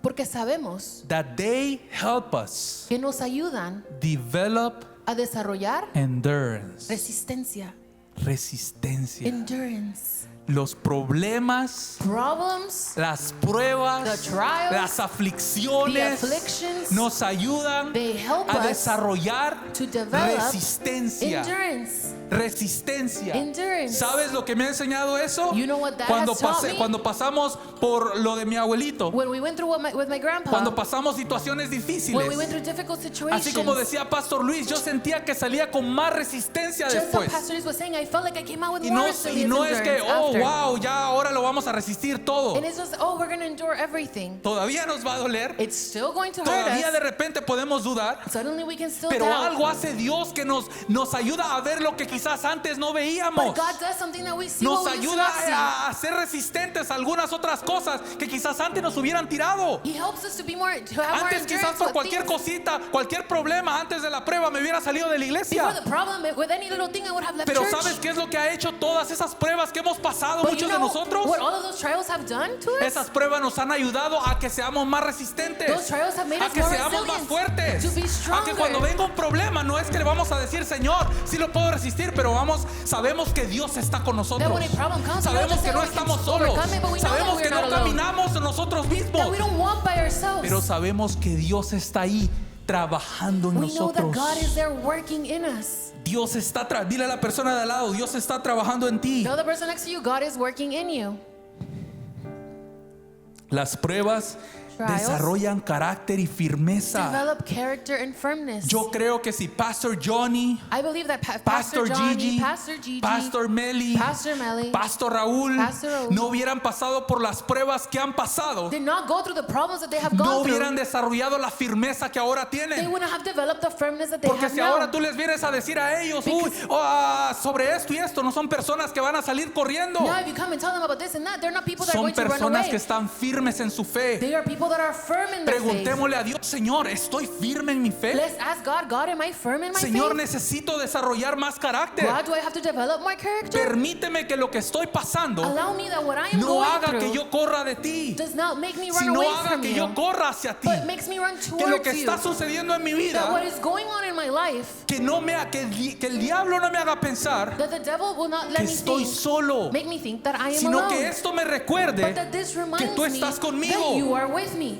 Porque sabemos that they help us que nos ayudan develop a desarrollar endurance. resistencia. Resistencia. Endurance. Los problemas, Problems, las pruebas, The trials, las the aflicciones afflictions, nos ayudan they help a us desarrollar to develop resistencia. endurance. resistencia. Endurance. ¿Sabes lo que me ha enseñado eso? You know what that Cuando, has taught me? cuando pasamos por lo de mi abuelito, When we went through with my grandpa, cuando pasamos situaciones when difíciles, we went through difficult situations, así como decía Pastor Luis, yo sentía que salía con más resistencia just después. like Pastor Luis was saying, I felt like I came out with Y more no, resilience y no es que, endurance oh, after. wow, ya ahora lo vamos a resistir todo. And it's just, oh, we're going to endure everything. Todavía nos va a doler. It's still going to hurt Todavía de us. repente podemos dudar. Suddenly we can still Pero doubt. algo hace Dios que nos ayuda a ver lo que quizás antes no But veíamos. God does something that we see Nos what we used to ayuda not see. a ser resistentes a algunas otras cosas que quizás antes nos hubieran tirado. He helps us to be more, to have more Antes quizás endurance por with cualquier things. cosita, cualquier problema antes de la prueba me hubiera salido de la Before iglesia. the problem, with any little thing I would have left Pero church. ¿sabes qué es lo que ha hecho todas esas pruebas que hemos pasado But muchos you de know nosotros? what all of those trials have done to us? Esas pruebas nos han ayudado a que seamos más resistentes, Those trials have made a us que more seamos más resilient, fuertes, to be a que stronger. cuando venga un problema no es que le vamos a decir, Señor, sí lo puedo resistir, pero sabemos que Dios está con nosotros. That when a problem comes, we don't Sabemos just que say, no "Oh, we can estamos solos. overcome it," but we know that Sabemos we're que no not alone. caminamos nosotros mismos, That we don't walk by ourselves. pero sabemos que Dios está ahí trabajando en We know that nosotros. God is there working in us. Dios está dile a la persona de al lado, Dios está trabajando en ti. Tell the person next to you, God is working in you. Las pruebas Trials desarrollan carácter y firmeza. Develop character and firmness. Yo creo que si Pastor Johnny, I believe that Pastor Pastor Johnny, Gigi, Pastor Gigi, Pastor Meli, Pastor Melly Pastor Raúl Pastor Raúl no hubieran pasado por las pruebas que han pasado, did not go through the problems that they have no gone through, hubieran desarrollado la firmeza que ahora they tienen. wouldn't have developed the firmness that they Porque have si now. ahora tú les vienes a decir a ellos, uy, sobre esto y esto, no son personas que van a salir corriendo. Now if you come and tell them about this and that, they're not people that are Son going to run personas away. que están firmes en su fe. They are people that are firm in their faith. Preguntémosle a Dios, Señor, ¿estoy firme en mi fe? Let's ask God, God, am I firm in my Señor, faith? necesito desarrollar más carácter. God, do I have to develop my character? Permíteme que lo que estoy pasando Allow me that what I am no going haga through que yo corra de ti, does not make me run sino away haga from que you, yo corra hacia ti. but makes me run Que lo towards que you. está sucediendo en mi That what vida, is going on in my life, que el diablo no me haga pensar that the devil will not let que me estoy think, solo, make me think that I am sino alone. que esto me But recuerde that this que reminds tú me estás that conmigo. you are with me.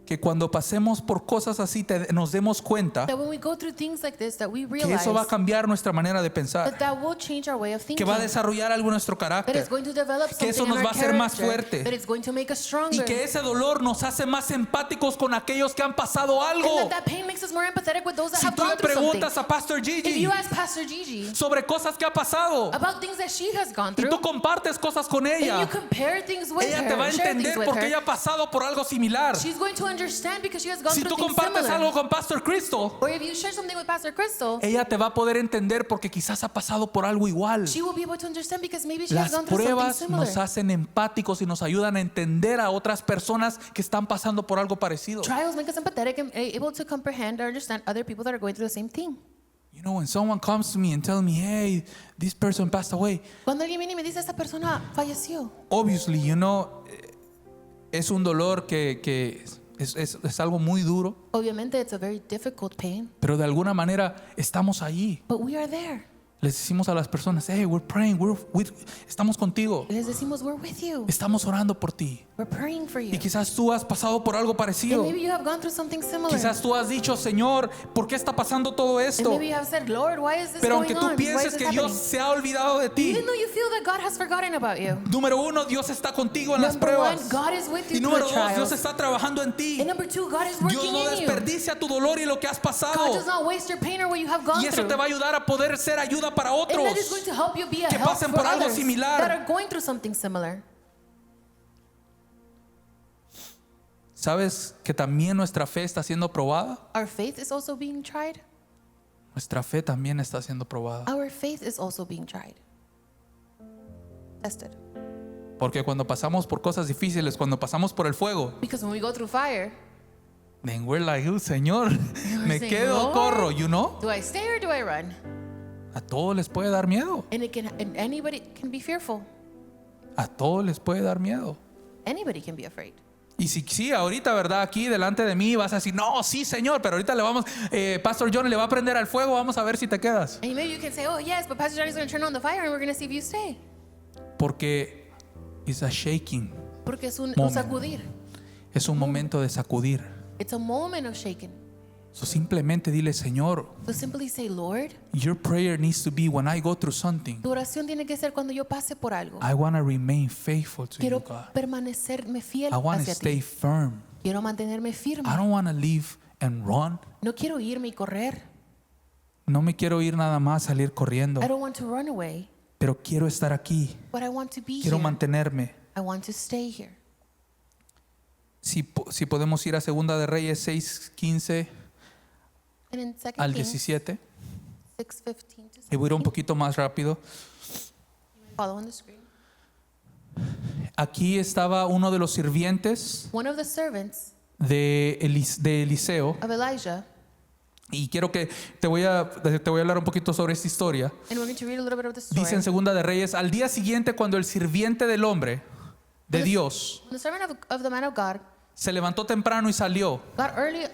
Que cuando pasemos por cosas así nos demos cuenta That when we go through things like this, that we que realize eso va a cambiar nuestra manera de pensar, that will change our way of que thinking. va a desarrollar algo en nuestro That carácter, it's going to develop que something eso in nos our va a hacer más character, fuerte. that it's going to make us stronger. y que ese dolor nos hace más empáticos con aquellos que han pasado And algo. that pain makes us more empathetic with those that Si have tú le gone through something. preguntas a Pastor If Gigi you ask Pastor Gigi sobre cosas que ha pasado about things that she has gone y through, tú compartes cosas con and you ella, compare things with ella her, te va a share entender things with porque her, ella ha pasado por algo similar. she's going to understand because she has gone Si through tú things compartes similar. algo con Pastor Crystal, Or if you share something with Pastor Crystal, ella te va a poder entender porque quizás ha pasado por algo igual. she will be able to understand because maybe she Las has gone through something pruebas similar. nos hacen empáticos y nos ayudan a entender a otras personas que están pasando por algo parecido. Trials make us empathetic and able to comprehend or understand other people that are going through the same thing. You know, when someone comes to me and tells me, hey, this person passed away, Cuando alguien viene y me dice, esta persona falleció, obviously, you know, es un dolor que es algo muy duro, obviamente it's a very difficult pain, pero de alguna manera estamos allí. but we are there. Les decimos a las personas, hey, we're praying, estamos contigo, Les decimos, we're with you. estamos orando por ti. We're praying for you. Y quizás tú has pasado por algo And parecido. maybe you have gone through something similar. Quizás tú has dicho, Señor, ¿por qué está pasando todo And esto? maybe you have said, Lord, why is this Pero going aunque tú on? Why is pienses this que Dios happening? se ha olvidado de ti, Even though you feel that God has forgotten about you. número uno, Dios está contigo en las Number one, pruebas. God is with you Y through número the dos, Dios trials. está trabajando en ti. And number two, God is Dios working no in you. desperdicia tu dolor y lo que has God pasado. does not waste your pain or what you have gone Y eso through. te va a ayudar a poder ser ayuda para And otros. that is going to help you be a que help pasen for por algo others similar. that are going through something similar. ¿Sabes que también nuestra fe está siendo probada? Our faith is also being tried. Nuestra fe también está siendo probada. Our faith is also being tried. Tested. Porque cuando pasamos por cosas difíciles, cuando pasamos por el fuego, Because when we go through fire, then we're like, Señor, me saying, quedo o Lord, corro, you know? do I stay or do I run? A todos les puede dar miedo. And anybody can be fearful. A todos les puede dar miedo. Anybody can be afraid. Y si sí, ahorita, ¿verdad? Aquí delante de mí vas a decir, no, sí, Señor, pero ahorita le vamos, Pastor Johnny le va a prender al fuego, vamos a ver si te quedas. And maybe you can say, oh yes, but Pastor Johnny's going to turn on the fire and we're going to see if you stay. Porque it's a shaking. Porque es un Moment. sacudir. Es un momento de sacudir. It's a moment of shaking. So simplemente dile, Señor, So simply say, Lord, your prayer needs to be when I go through something. tu oración tiene que ser cuando yo pase por algo. I want to remain faithful to you, Quiero God. permanecerme fiel I want to hacia stay ti. firm. Quiero mantenerme firme. I don't want to leave and run. No quiero irme y correr. No me quiero ir nada más, salir corriendo, I don't want to run away, pero quiero estar aquí. but I want to be Quiero here. mantenerme. I want to stay here. Si podemos ir a Segunda de Reyes 6:15 And in 2 al Kings 17. 6:15 to Y voy a ir un 16, poquito más rápido. follow on the screen. Aquí estaba uno de los sirvientes One of the servants de Eliseo. of Elijah, Y quiero que te voy a hablar un poquito sobre esta historia. and we're going to read a little bit of the story. Dice en Segunda de Reyes, al día siguiente cuando el sirviente del hombre, de Dios, The servant of the man of God se levantó temprano y salió, got up early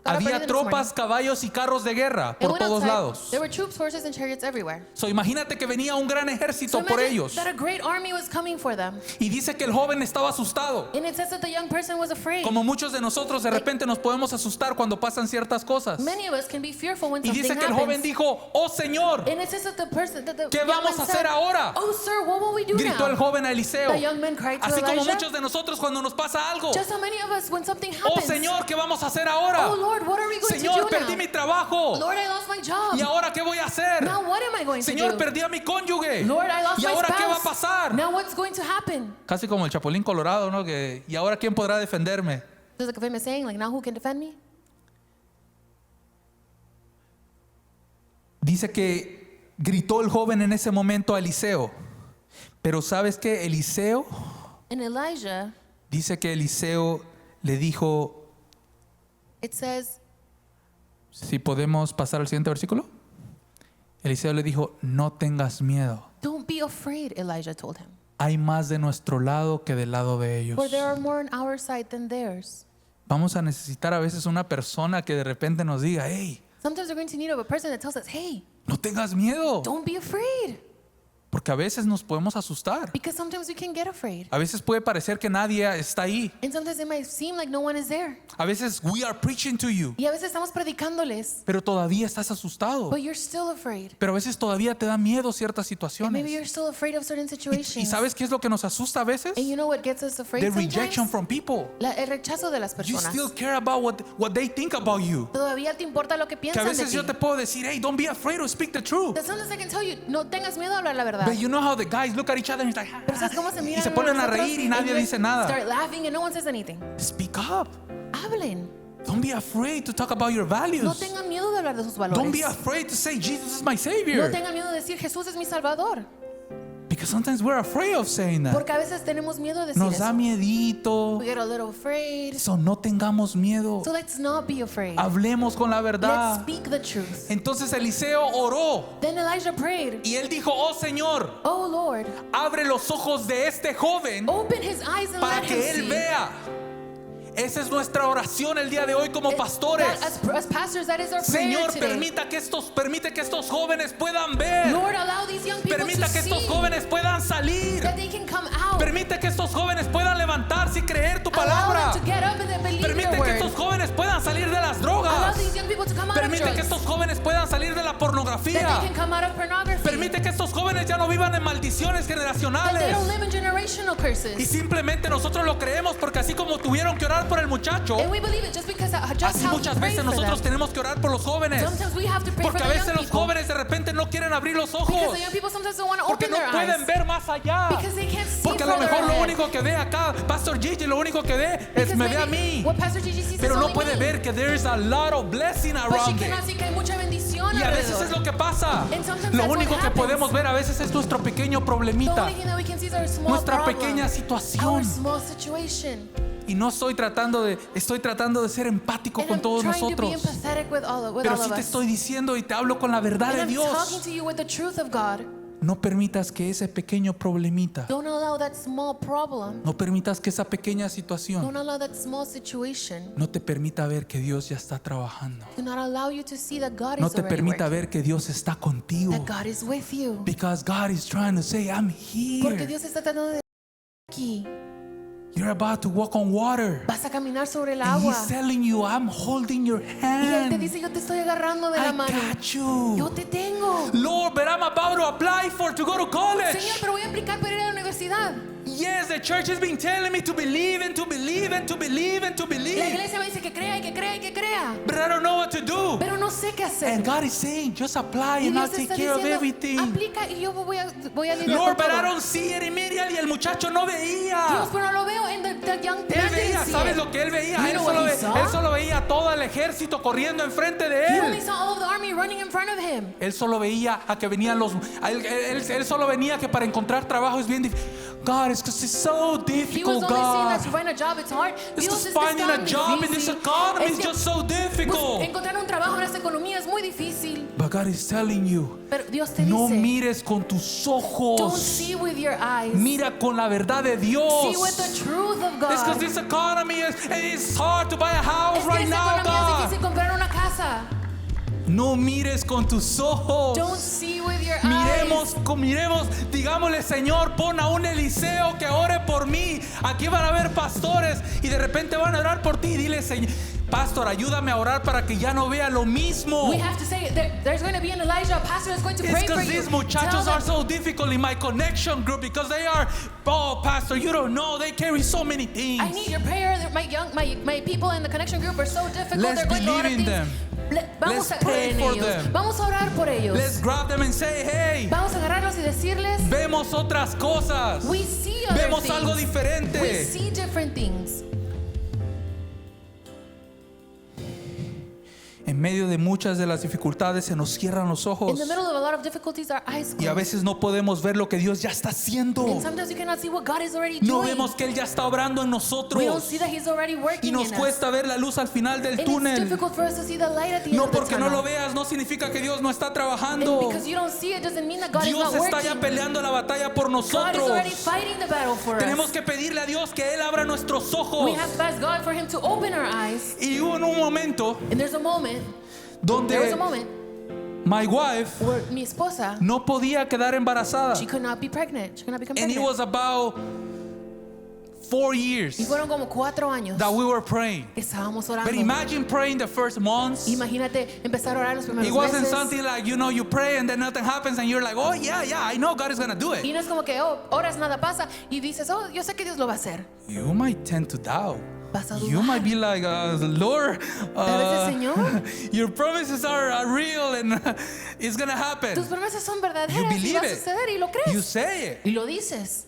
había the next tropas, morning caballos y carros de guerra and por went todos outside. lados. There were troops, horses, and chariots everywhere. So, imagínate que venía un gran ejército So por imagine ellos. that a great army was coming for them. Y dice que el joven estaba asustado. And it says that the young person was afraid. Como muchos de nosotros de repente nos podemos asustar cuando pasan ciertas cosas. Many of us can be fearful when Y something dice que el happens. joven dijo, oh Señor, And it says that the person, that the ¿qué young vamos man a hacer said, ahora? "Oh, sir, what will we do Gritó now?" el joven a Eliseo. The young man cried to Así como Elijah. muchos de nosotros cuando nos pasa algo. Just how many of us, when something Oh happens, Señor, ¿qué vamos a hacer ahora? "Oh Lord, what are we going Señor, to do perdí now? mi trabajo. Lord, I lost my job. ¿Y ahora qué voy a hacer? Now what am I going to Señor, do? perdí a mi cónyuge. Lord, I lost ¿Y my ahora qué va a spouse. pasar? Now what's going to happen? Casi como el Chapulín Colorado, ¿no? Que, ¿y ahora quién podrá defenderme? There's like a famous saying, like, now who can defend me? Dice que gritó el joven en ese momento a Eliseo. Pero ¿sabes qué? Eliseo, And Elijah, dice que Eliseo le dijo, it says, si podemos pasar al siguiente versículo. Eliseo le dijo, no tengas miedo. don't be afraid, Elijah told him. Hay más de nuestro lado que del lado de ellos. For there are more on our side than theirs. Vamos a necesitar a veces una persona que de repente nos diga, hey, Sometimes we're going to need a person that tells us, hey, no tengas miedo. don't be afraid. Porque a veces nos podemos asustar. Because sometimes we can get afraid. A veces puede parecer que nadie está ahí. And sometimes it might seem like no one is there. A veces we are preaching to you, Y a veces estamos predicándoles, pero todavía estás asustado. but you're still afraid. Pero a veces todavía te da miedo ciertas And maybe you're situaciones. still afraid of certain ¿Y situations. sabes qué es lo que nos asusta a veces? And you know what gets us afraid The rejection sometimes? from people. El rechazo de las You personas. still care about what they think about you. Todavía te importa lo que Que a piensan de veces ti. yo te puedo decir, hey, don't be afraid to speak the truth. That sometimes I can tell you, no tengas miedo a hablar la verdad. But you know how the guys look at each other and it's like, Pero ¿sabes cómo se miran y se uno ponen a nosotros? reír y And nadie you dice nada. Start laughing and no one says anything. Speak up. Hablen. Don't be afraid to talk about your values. No tengan miedo de hablar de sus Don't valores. be afraid to say Jesus is my No Savior. tengan miedo de decir Jesús es mi Salvador. Because sometimes we're afraid of saying that. Porque a veces tenemos miedo de decir Nos da eso. miedito. We get a little afraid. So no tengamos miedo. So let's not be afraid. Hablemos con la Let's verdad. speak the truth. Entonces Eliseo oró Then Elijah prayed, y él dijo, oh Señor, "Oh Lord, abre los ojos de este joven open his eyes and para let que him él see." vea. Esa es nuestra oración el día de hoy como pastores. As pastors, that is our prayer Señor, today. permite que estos jóvenes puedan ver. Lord, allow these young people Permita to que estos see jóvenes puedan salir. that they can come out. Permite que estos jóvenes puedan levantarse y creer tu Allow palabra. them to get up and then believe Permite your que word. estos jóvenes puedan salir de las Allow drogas. these young people to come out of Permite que drugs. estos jóvenes puedan salir de la That pornografía. they can come out of pornography. Permite que estos jóvenes ya no vivan en maldiciones That they generacionales. don't live in generational Y curses. simplemente nosotros lo creemos porque así como tuvieron que orar por el muchacho, And we believe it just because just así how muchas we pray veces for nosotros them. tenemos que orar por los jóvenes. Sometimes we have to pray Porque for a the veces young los people. jóvenes de repente no quieren abrir los ojos. Because the young people sometimes don't want to Porque open no their pueden eyes. ver más allá. Because they can't see Porque a lo further mejor lo ahead. único que ve acá, Pastor Gigi, lo único que ve es Because me ve a maybe mí. what Pastor Gigi sees Pero is no only puede me. ver que there is a lot of blessing But she around cannot it. see que hay mucha bendición Y a veces alrededor. es lo que pasa. And sometimes Lo that's what único que happens. podemos ver a veces es nuestro pequeño The problemita, only thing that we can see is our small nuestra problem, pequeña our situación. small situation. Y no estoy tratando de ser empático And con I'm todos trying to be nosotros. empathetic with all Pero of sí te us. estoy diciendo y te hablo con la verdad And de I'm Dios. talking to you with the truth of God. No permitas que ese pequeño problemita, Don't allow that small problem. no permitas que esa pequeña Don't situación allow that small situation. no te permita ver que Dios ya está trabajando. Do not allow you to see that God No is te already permita working. ver que Dios está contigo. That God is with you. Because God is trying to say, I'm Porque here. Dios está tratando de aquí. You're about to walk on water. Vas a caminar sobre el And agua. he's telling you, I'm holding your Y Él te hand. dice, yo te estoy agarrando de la I mano. got you. Yo te tengo. Lord, but I'm about to apply to go to college. Señor, pero voy a aplicar para ir a la universidad. Yes, the church has been telling me to believe and to believe and to believe and to La believe. iglesia me dice que crea y que crea y que crea. But I don't know what to do. Pero no sé qué hacer. And God is saying, just apply Y and I'll Dios take está care of diciendo, everything. aplica y yo voy a lidiar Lord, con but I todo. don't see it immediately. El muchacho no Dios, veía. pero no lo veo en the young Él man veía, didn't see ¿sabes it. lo que él veía? You Él know solo, what he saw? él solo veía todo el ejército corriendo enfrente de He only él. saw all of the army running in front of him. Él solo veía a que venían él solo venía que para encontrar trabajo es bien difícil. God, it's because it's so He was difficult, only saying that God. to find a job, it's hard. It's Dios, just es finding a tan job in this difícil. economy Es is que, just so pues, difficult. encontrar un trabajo en esta economía es muy difícil. But God is telling you, Pero Dios te no dice, mires con tus don't ojos. see with your eyes. Mira con la verdad de Dios. See with the truth of It's because God. this economy it's hard to buy a house Es que right esta now, economía es God. difícil comprar una casa. No mires con tus ojos. Don't see with your eyes. Miremos, digámosle, Señor, pon a un Eliseo que ore por mí. Aquí van a haber pastores y de repente van a orar por ti. Dile, Señor, pastor, ayúdame a orar para que ya no vea lo mismo. We have to say there's going to be an Elijah, a pastor is going to It's pray for because you. these muchachos Tell are them, so difficult in my connection group because they are, oh, pastor, you don't know, they carry so many things. I need your prayer. My people in the connection group are so difficult. Let's They're going through a lot of believe in things. Vamos Let's a pray creer en for ellos. them. Vamos a orar por ellos. Let's grab them and say, hey, Vamos a agarrarlos y decirles, vemos otras cosas. we see other Vemos things. algo We diferente. see different things. En medio de muchas de las dificultades se nos cierran los In ojos the middle of a lot of difficulties, our eyes y a close. veces no podemos ver lo que Dios ya está haciendo. And sometimes we cannot see what God is already No doing. vemos que Él ya está obrando en We don't nosotros see that He's already y working nos in us. cuesta ver la luz al final del And it's túnel. difficult for us to see the light at the end No of the porque tunnel. no lo veas no significa que Dios no está And trabajando. because you don't see it doesn't mean that God is Dios not está ya working. peleando la batalla por God is nosotros. already fighting the battle for Tenemos us. que pedirle a Dios que Él abra nuestros ojos. We have to ask God for Him to open our eyes. Y hubo en un momento And there's a moment, donde my wife where mi esposa, no podía quedar embarazada. she could not be pregnant. She could not become And it pregnant. was about 4 years Y fueron como 4 años that we were praying. que estábamos But orando. imagine praying the first months. Imagínate empezar a orar los primeros It wasn't meses. something like, you pray and then nothing happens and you're like, oh, yeah, I know God is going to do Y it. no es como que, oras, nada pasa. Y dices, yo sé que Dios lo va a hacer. You might tend to doubt. Vas a You dudar. might be like, Lord, Señor. your promises are real and it's going to happen. Tus promesas son You verdaderas y believe va a it. suceder y lo You crees. say it. Y lo dices.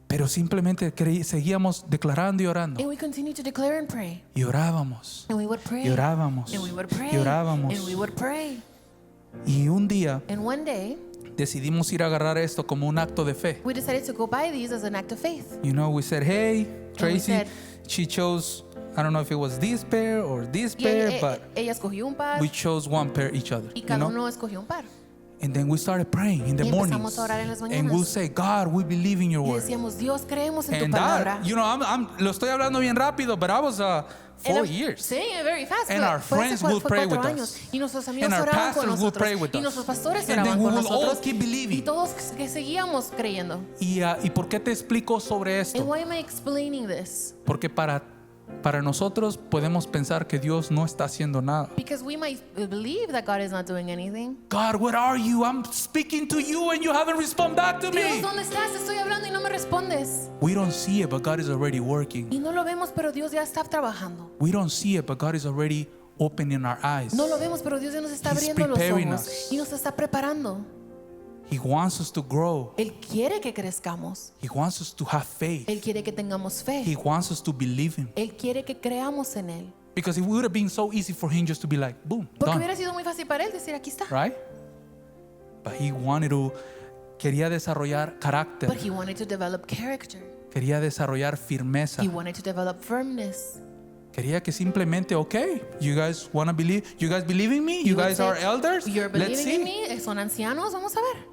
Pero simplemente seguíamos declarando y orando. And we continue to declare and pray. Y orábamos. And we would pray. Y orábamos. And we would pray. Y orábamos. And we would pray. Y un día And one day, decidimos ir a agarrar esto como un acto de fe. we decided to go buy these as an act of faith. We said, hey, Tracy, said- she chose, I don't know if it was this pair or this Y pair, but ella escogió un par we chose one pair each other. y You cada know? uno escogió un par. And then we started praying in the Y mornings. empezamos a orar en las And mañanas. we'll say, God, we believe in your Y word. decíamos, Dios, creemos en tu And palabra. that, I'm lo estoy hablando bien rápido, but I was 4 And years. Saying it very fast. And our fue hace friends will pray 4 with años. us. Y nuestros amigos And our oraban con pastors will nosotros. pray with Y us. nuestros pastores And oraban then we con will all nosotros. keep believing. Y todos que seguíamos creyendo. ¿Y por qué te explico sobre And esto? why am I explaining this? Porque para nosotros podemos pensar que Dios no está haciendo nada. Because we might believe that God is not doing anything. God, where are you? I'm speaking to you and you haven't responded back to Dios, me. ¿dónde estás? Estoy hablando y no me respondes. We don't see it, but God is already working. Y no lo vemos, pero Dios ya está trabajando. We don't see it, but God is already opening our eyes. No lo vemos, pero Dios ya nos está He's abriendo los preparing ojos us. y nos está preparando. He wants us to grow. Él quiere que crezcamos. He wants us to have faith. Él quiere que tengamos fe. He wants us to believe Him. Él quiere que creamos en Él. Because it would have been so easy for Him just to be like, boom, Porque done. hubiera sido muy fácil para Él decir, aquí está. Right? But He wanted to, quería desarrollar carácter. But He wanted to develop character. Quería desarrollar firmeza. He wanted to develop firmness. Quería que simplemente, okay, you guys want to believe? You guys believe in me? You He would guys say, are elders? You're Let's believing in see. me. Son ancianos. Vamos a ver.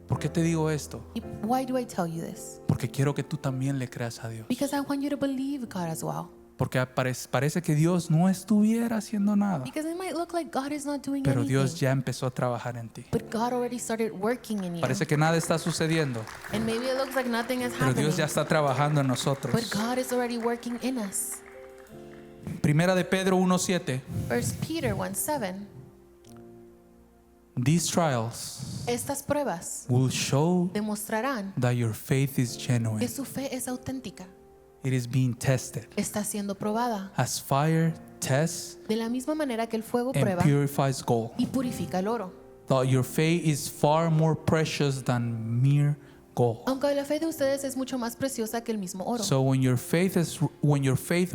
¿Por qué te digo esto? Y why do I tell you this? Porque quiero que tú también le creas a Dios. Because I want you to believe God as well. Porque parece que Dios no estuviera haciendo nada. Because it might look like God is not doing Pero Dios anything. ya empezó a trabajar en ti. But God already started working in you. Parece que nada está sucediendo. And maybe it looks like nothing is Pero happening. Dios ya está trabajando en But nosotros. God is already working in us. Primera de Pedro 1:7. 1 Peter 1:7. These trials Estas pruebas will show demostrarán that your faith is que genuine. su fe es auténtica. It is being tested. Está siendo probada. As fire tests De la misma manera que el fuego and prueba purifies gold. y purifica el oro. That your faith is far more precious than mere gold. Aunque la fe de ustedes es mucho más preciosa que el mismo oro. So when your faith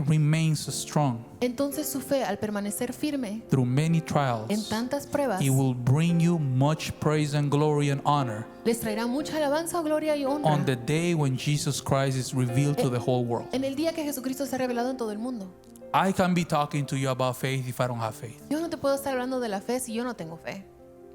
remains strong Entonces su fe, al permanecer firme through many en trials, tantas pruebas, it will bring you much praise and glory and honor les traerá mucha alabanza, gloria y on honra the day when Jesus Christ is revealed to the whole world. en el día que Jesucristo se ha revelado en todo el mundo. I can't be talking to you about faith if I don't have faith. Yo no te puedo estar hablando de la fe si yo no tengo fe.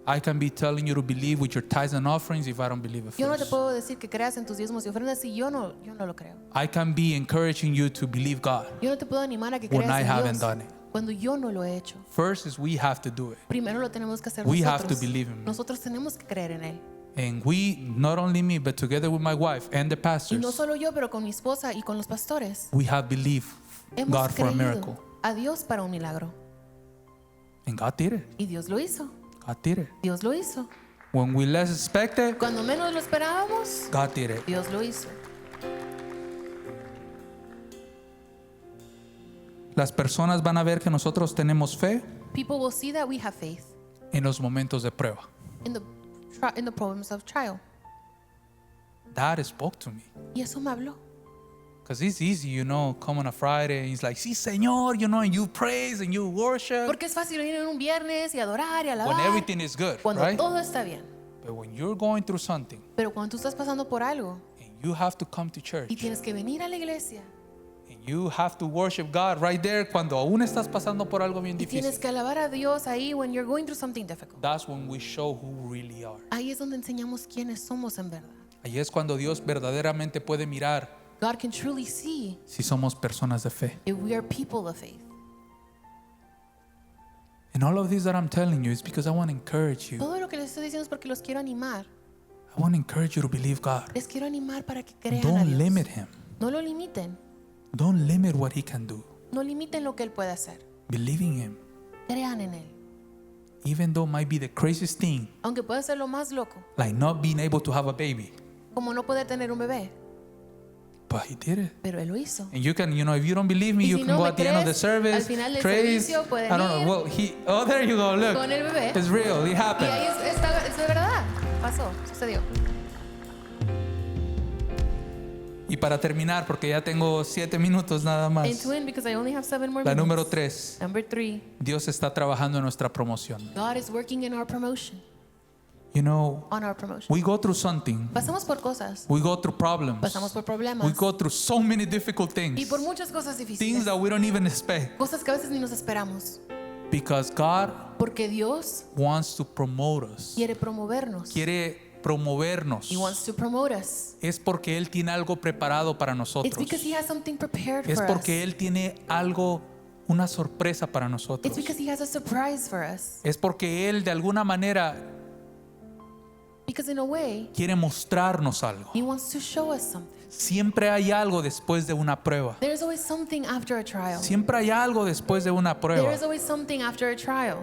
I can be telling you to believe with your tithes and offerings if I don't believe it Yo no te first. puedo decir que creas en tus diezmos y ofrendas si yo no lo creo. I can be encouraging you to believe God. Yo no te puedo animar a que When creas I en haven't Dios done it. cuando yo no lo he hecho. First is we have to do it. Primero lo tenemos que hacer We have nosotros. to believe in it. Nosotros tenemos que creer en él. And we, not only me, but together with my wife and the Y no pastors, solo yo, pero con mi esposa y con los pastores. we have believed Hemos God for a miracle. creído a Dios para un milagro. And God did it. Y Dios lo hizo. God did it. Dios lo hizo. When we less expect it, Cuando menos lo esperábamos, God did it. Dios lo hizo. Las personas van a ver que nosotros tenemos fe People will see that we have faith en los momentos de prueba. in the problems of trial. Dad spoke to me. Y eso me habló. Because it's easy, come on a Friday and he's like, sí, Señor, and you praise and you worship Porque es fácil venir en un viernes y adorar y when alabar everything is good, cuando right? todo está bien. But when you're going through something Pero cuando tú estás pasando por algo and you have to come to y church tienes que venir a la iglesia and you have to worship God right there cuando aún estás pasando por algo bien y tienes difícil, que alabar a Dios ahí when you're going through something difficult. that's when we show who we really are. Ahí es donde enseñamos quiénes somos en verdad. Ahí es cuando Dios verdaderamente puede mirar God can truly see si somos personas de fe. if we are people of faith. And all of this that I'm telling you is because I want to encourage you. Todo lo que les estoy diciendo es porque los quiero animar. I want to encourage you to believe God. Les quiero animar para que crean a Don't Dios. limit Him. No lo limiten. Don't limit what He can do. No limiten lo que Él puede hacer. Believe in Him. Crean en Él. Even though it might be the craziest thing, Aunque puede ser lo más loco, like not being able to have a baby. como no poder tener un bebé. But He did it. Pero Él lo hizo. And you can, if you don't believe me, Y you si can no go me at the end of the crees, service, al final del praise. servicio pueden I don't know. ir Well, there you go. Look, con el bebé. it's real. It Y happened. ahí es de verdad. Pasó, sucedió. Y para terminar, porque ya tengo 7 minutos nada And más. to end, because I only have 7 more La minutes. número 3. Number 3, Dios está trabajando en nuestra promoción. God is working in our promotion. On our promotion. We go through something. Pasamos por cosas. We go through problems. Pasamos por problemas. We go through so many difficult Y things. por muchas cosas Things difíciles. that we don't even expect. Cosas que a veces ni nos esperamos. Because God Porque Dios wants to promote us. quiere promovernos. Quiere promovernos. He wants to promote us. Es porque Él tiene algo preparado para It's nosotros. because He has something prepared Es for porque us. Él tiene algo, una sorpresa para It's nosotros. because He has a surprise for us. Es porque Él de alguna manera Because in a way, quiere mostrarnos algo. He wants to show us something. Siempre hay algo después de una prueba. There's always something after a trial. Siempre hay algo después de una There prueba. is always something after a trial.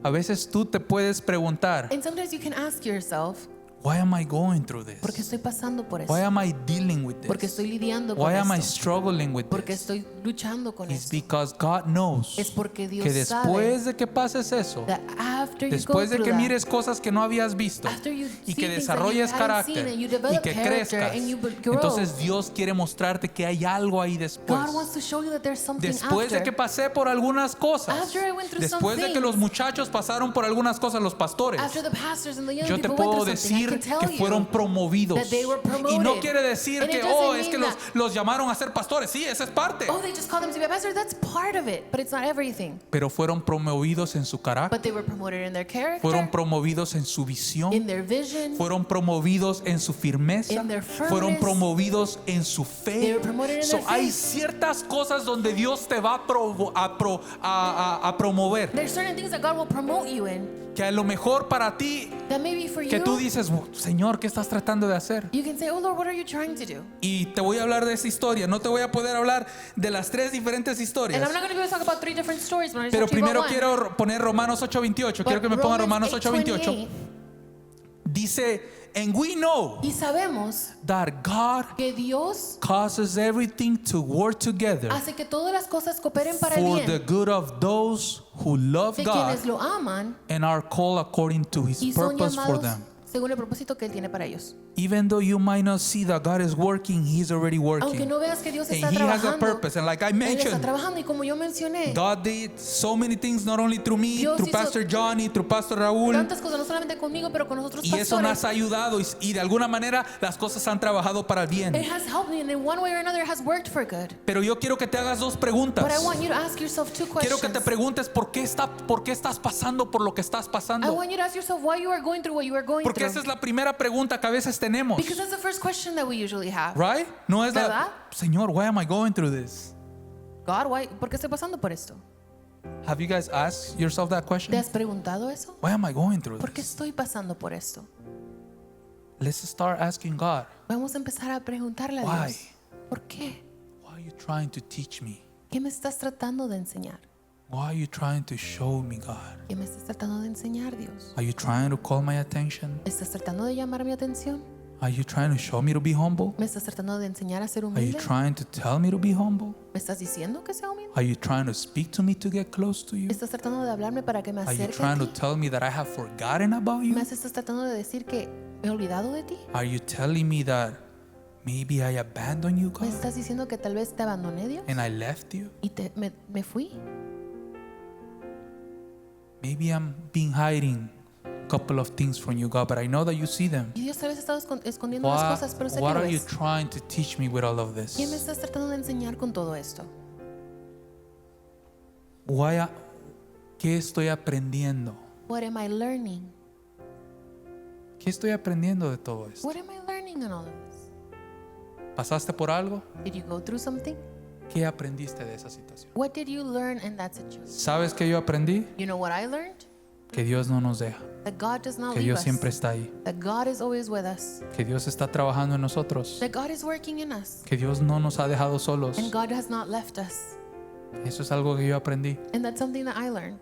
A veces tú te puedes preguntar, And sometimes you can ask yourself, why am I going through ¿por qué this? estoy pasando por Why eso? am I dealing with ¿Por qué this? estoy lidiando con Why am I esto? struggling with ¿Por qué this? estoy luchando con It's esto? because God knows Es porque Dios que sabe después de que pases eso, that after you go después de through que that, mires cosas que no habías visto after you y see que things that you desarrolles haven't carácter seen and you y develop que character crezcas, and you grow, entonces Dios quiere mostrarte que hay algo ahí después. God wants to show you that there's something Después de after. que pasé por algunas cosas, After I went through some después de que things, los muchachos pasaron por algunas cosas, los pastores, After the pastors and the young yo te people went puedo through something, I can tell que fueron you promovidos. that they were Y no promoted. quiere decir And it que, doesn't es que mean los llamaron a ser pastores. Sí, esa es parte. Oh, they just call them to be a pastor. That's part of it, but it's not everything. Pero fueron promovidos en su carácter. But they were promoted in their character, Fueron promovidos en su visión. in their vision. Fueron promovidos en su firmeza. In their firmness. Fueron promovidos en su They fe. were promoted in their Hay faith. ciertas cosas donde Dios te va a promover. There's certain things that God will promote you in Que a lo mejor para ti, that maybe for que you, tú dices, Señor, ¿qué estás tratando de hacer? you can say, oh Lord, what are you trying to do? Y te voy a hablar de esa historia. No te voy a poder hablar de las 3 diferentes And historias. I'm not going to be able to talk about 3 different stories, but I just Pero talk to you primero about one. quiero poner Romanos 8:28. Quiero que me But ponga Romanos Romans 8:28. 8:28, Dice, and we know y sabemos that God que Dios causes everything to work together hace que todas las cosas cooperen para el for the bien good of those who love de God quienes lo aman and are called according to His y son purpose for llamados them. según el propósito que Él tiene para ellos. Even though you might not see that God is working, He's already Aunque working. no veas que Dios está And He has a trabajando, purpose. And like I Él está mentioned, trabajando y como yo mencioné, God did so many things, not only through me, Dios through hizo Pastor Johnny, through Pastor Raúl. tantas cosas, no solamente conmigo, pero con los otros Y eso nos pastores. ha ayudado y de alguna manera las cosas han trabajado para el bien. It has helped me, and in one way or another, it has worked for good. Pero yo quiero que te hagas 2 preguntas. But I want you to ask yourself 2 Quiero que questions. te preguntes por qué estás pasando por lo que estás I pasando. want you to ask yourself why you are going through what you are going Porque through. esa es la primera pregunta que a veces tenemos. Because that's the first question that we usually have. Right? No es ¿Verdad? la, Señor, why am I going through this? God, why, ¿por qué estoy pasando por esto? Have you guys asked yourself that question? ¿Te has preguntado eso? Why am I going through ¿Por qué this? estoy pasando por esto? Let's start asking God, Vamos a empezar a preguntarle a Why? Dios. ¿Por qué? why are you trying to teach me? ¿Qué me estás tratando de enseñar? Why are you trying to show me, God? ¿Qué me estás tratando de enseñar, Dios? Are you trying to call my attention? ¿Estás tratando de llamar mi atención? Are you trying to show me to be humble? ¿Me estás tratando de enseñar a ser Are you humilde? trying to tell me to be humble? ¿Me estás diciendo que sea humilde? Are you trying to speak to me to get close to you? ¿Estás tratando de hablarme para que me Are you acerque a trying to ti? tell me that I have forgotten about you? ¿Me estás tratando de decir que me he olvidado de ti? Are you telling me that maybe I abandoned you, ¿Me God, estás diciendo que tal vez te abandoné, Dios? and I left you? Y me fui. Maybe I'm being hiding a couple of things from you, God, but I know that you see them. Y Dios tal vez ha estado escondiendo las cosas, pero sé que What lo are you ves. trying to teach me with all of this? ¿Qué me estás tratando de enseñar con todo esto? ¿Qué estoy aprendiendo? What am I learning? ¿Qué estoy aprendiendo de todo esto? What am I learning in all of this? ¿Pasaste por algo? Did you go through something? ¿Qué aprendiste de esa situación? What did you learn in that situation? ¿Sabes qué yo aprendí? You know what I learned? Que Dios no nos deja, That God does not que leave Dios us. siempre está ahí, That God is always with us. que Dios está trabajando en nosotros, That God is working in us. que Dios no nos ha dejado solos. And God has not left us. Eso es algo que yo aprendí And that's something that I learned.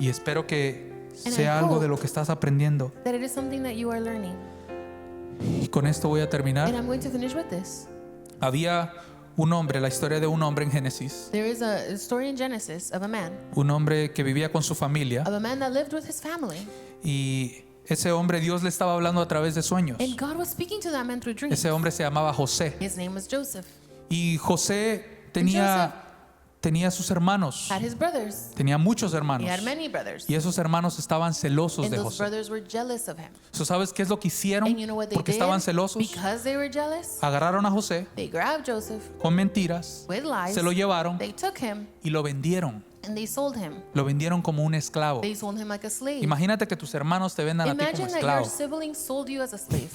y espero que And sea I algo hope de lo que estás aprendiendo. that it is something that you are learning. Y con esto voy a And terminar. I'm going to finish with this. Había un hombre, la historia de un hombre en Génesis, There is a story in Genesis of a man que vivía con su familia that lived with his family. y ese hombre Dios le estaba hablando a través de sueños. And God was speaking to that man through dreams. Ese hombre se llamaba José His name was Joseph. y José tenía sus hermanos, Had his brothers. tenía muchos He hermanos had many brothers. y esos hermanos estaban celosos And de those José. brothers were jealous of him. ¿Sabes qué es lo que hicieron? And you know what they Porque did? estaban celosos. Because they were jealous, Agarraron a José they grabbed Joseph con mentiras, with lies. se lo llevaron They took him y lo vendieron. and they sold him. Lo vendieron como un esclavo. They sold him like a slave. Imagínate que tus hermanos te vendan a ti como Imagine that your esclavo. sibling sold you as a slave.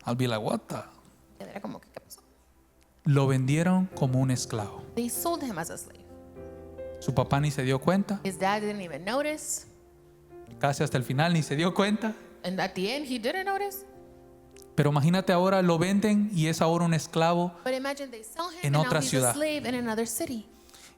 I'll be like, what the? Era como que, ¿qué pasó? Lo vendieron como un esclavo. They sold him as a slave. Su papá ni se dio cuenta, His dad didn't even notice. casi hasta el final ni se dio cuenta. And at the end, he didn't notice. Pero imagínate ahora lo venden y es ahora un esclavo. But imagine they sell him En and otra now he's ciudad. a slave in another city.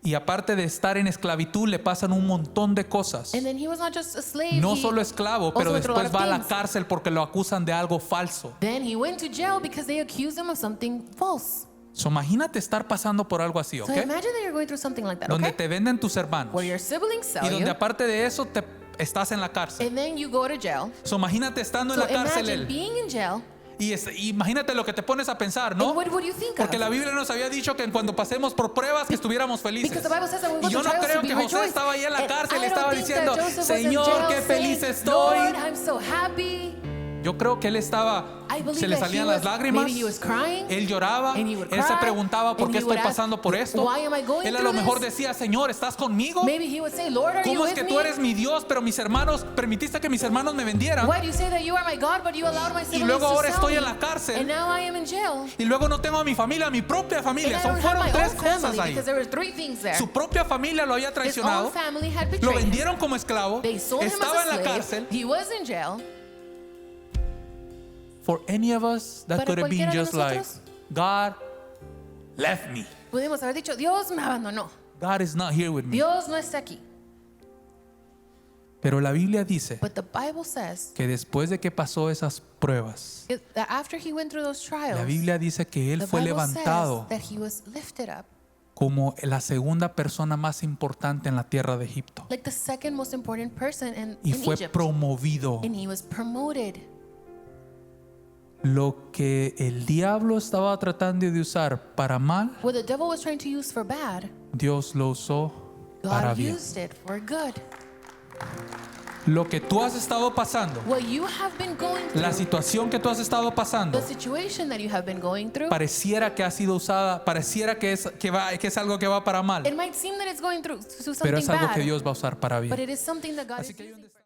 Y aparte de estar en esclavitud, le pasan un montón de cosas. And then he was not just a slave. No he solo esclavo, also pero went through a lot después of va a la things. cárcel porque lo acusan de algo falso. Then he went to jail because they accused him of something false. So, imagínate estar pasando por algo así, So ¿ok? imagine that you're going through something like that, Donde okay? te venden tus hermanos Where your siblings y sell donde you, aparte de eso te estás en la cárcel. and then you go to jail. So, imagínate estando en So la cárcel imagine él. being in jail. Y imagínate lo que te pones a pensar, ¿no? And what would you think Porque of? la Biblia nos había dicho que cuando pasemos por pruebas que estuviéramos felices. Because the Bible says that when we Y go yo through no trials creo to que be José rejoiced. estaba ahí en la And cárcel y I don't estaba think that diciendo, Joseph was in Señor, jail qué feliz saying, estoy. Lord, I'm so happy. Yo creo que él estaba, I believe se le that salían he las was- lágrimas, maybe he was crying, él lloraba, and he would él se cry, preguntaba por and qué he would estoy ask, pasando por esto. why am I going Él a through lo mejor this? decía, Señor, ¿estás conmigo? Maybe he would say, Lord, are you ¿Cómo es with que me? tú eres mi Dios, pero mis hermanos, permitiste que mis hermanos me vendieran? Why do you say that you are my God, but you allowed my siblings luego to ahora sell estoy me? en la cárcel. And now I am in jail. Y luego no tengo a mi familia, a mi propia And familia. I Son, don't have fueron my tres own cosas family ahí. because there were three things there. Su propia familia lo había His own traicionado, family had lo betrayed him. vendieron como esclavo, They sold him estaba as en a la slave. cárcel. He was in jail. For any of us, that Para could have been cualquiera de just like, nosotros. God left me. Pudimos haber dicho, Dios me abandonó. God is not here with me. Dios no está aquí. Pero la Biblia dice But the Bible says que después de que pasó esas pruebas, that after he went through those trials, la Biblia dice que él the fue Bible levantado says that he was lifted up como la segunda persona más importante en la tierra de Egipto. like the second most important person Y in fue Egypt. promovido. And he was promoted. Lo que el diablo estaba tratando de usar para mal, What the devil was trying to use for bad, Dios lo usó para God bien. used it for good. Lo que tú has estado pasando, What you have been going la through, situación que tú has estado pasando, the situation that you have been going through, pareciera que ha sido usada, pareciera que es algo que va para mal, it might seem that it's going through pero something es algo que bad, Dios va a usar para but bien. it is something that God Así is que hay un using.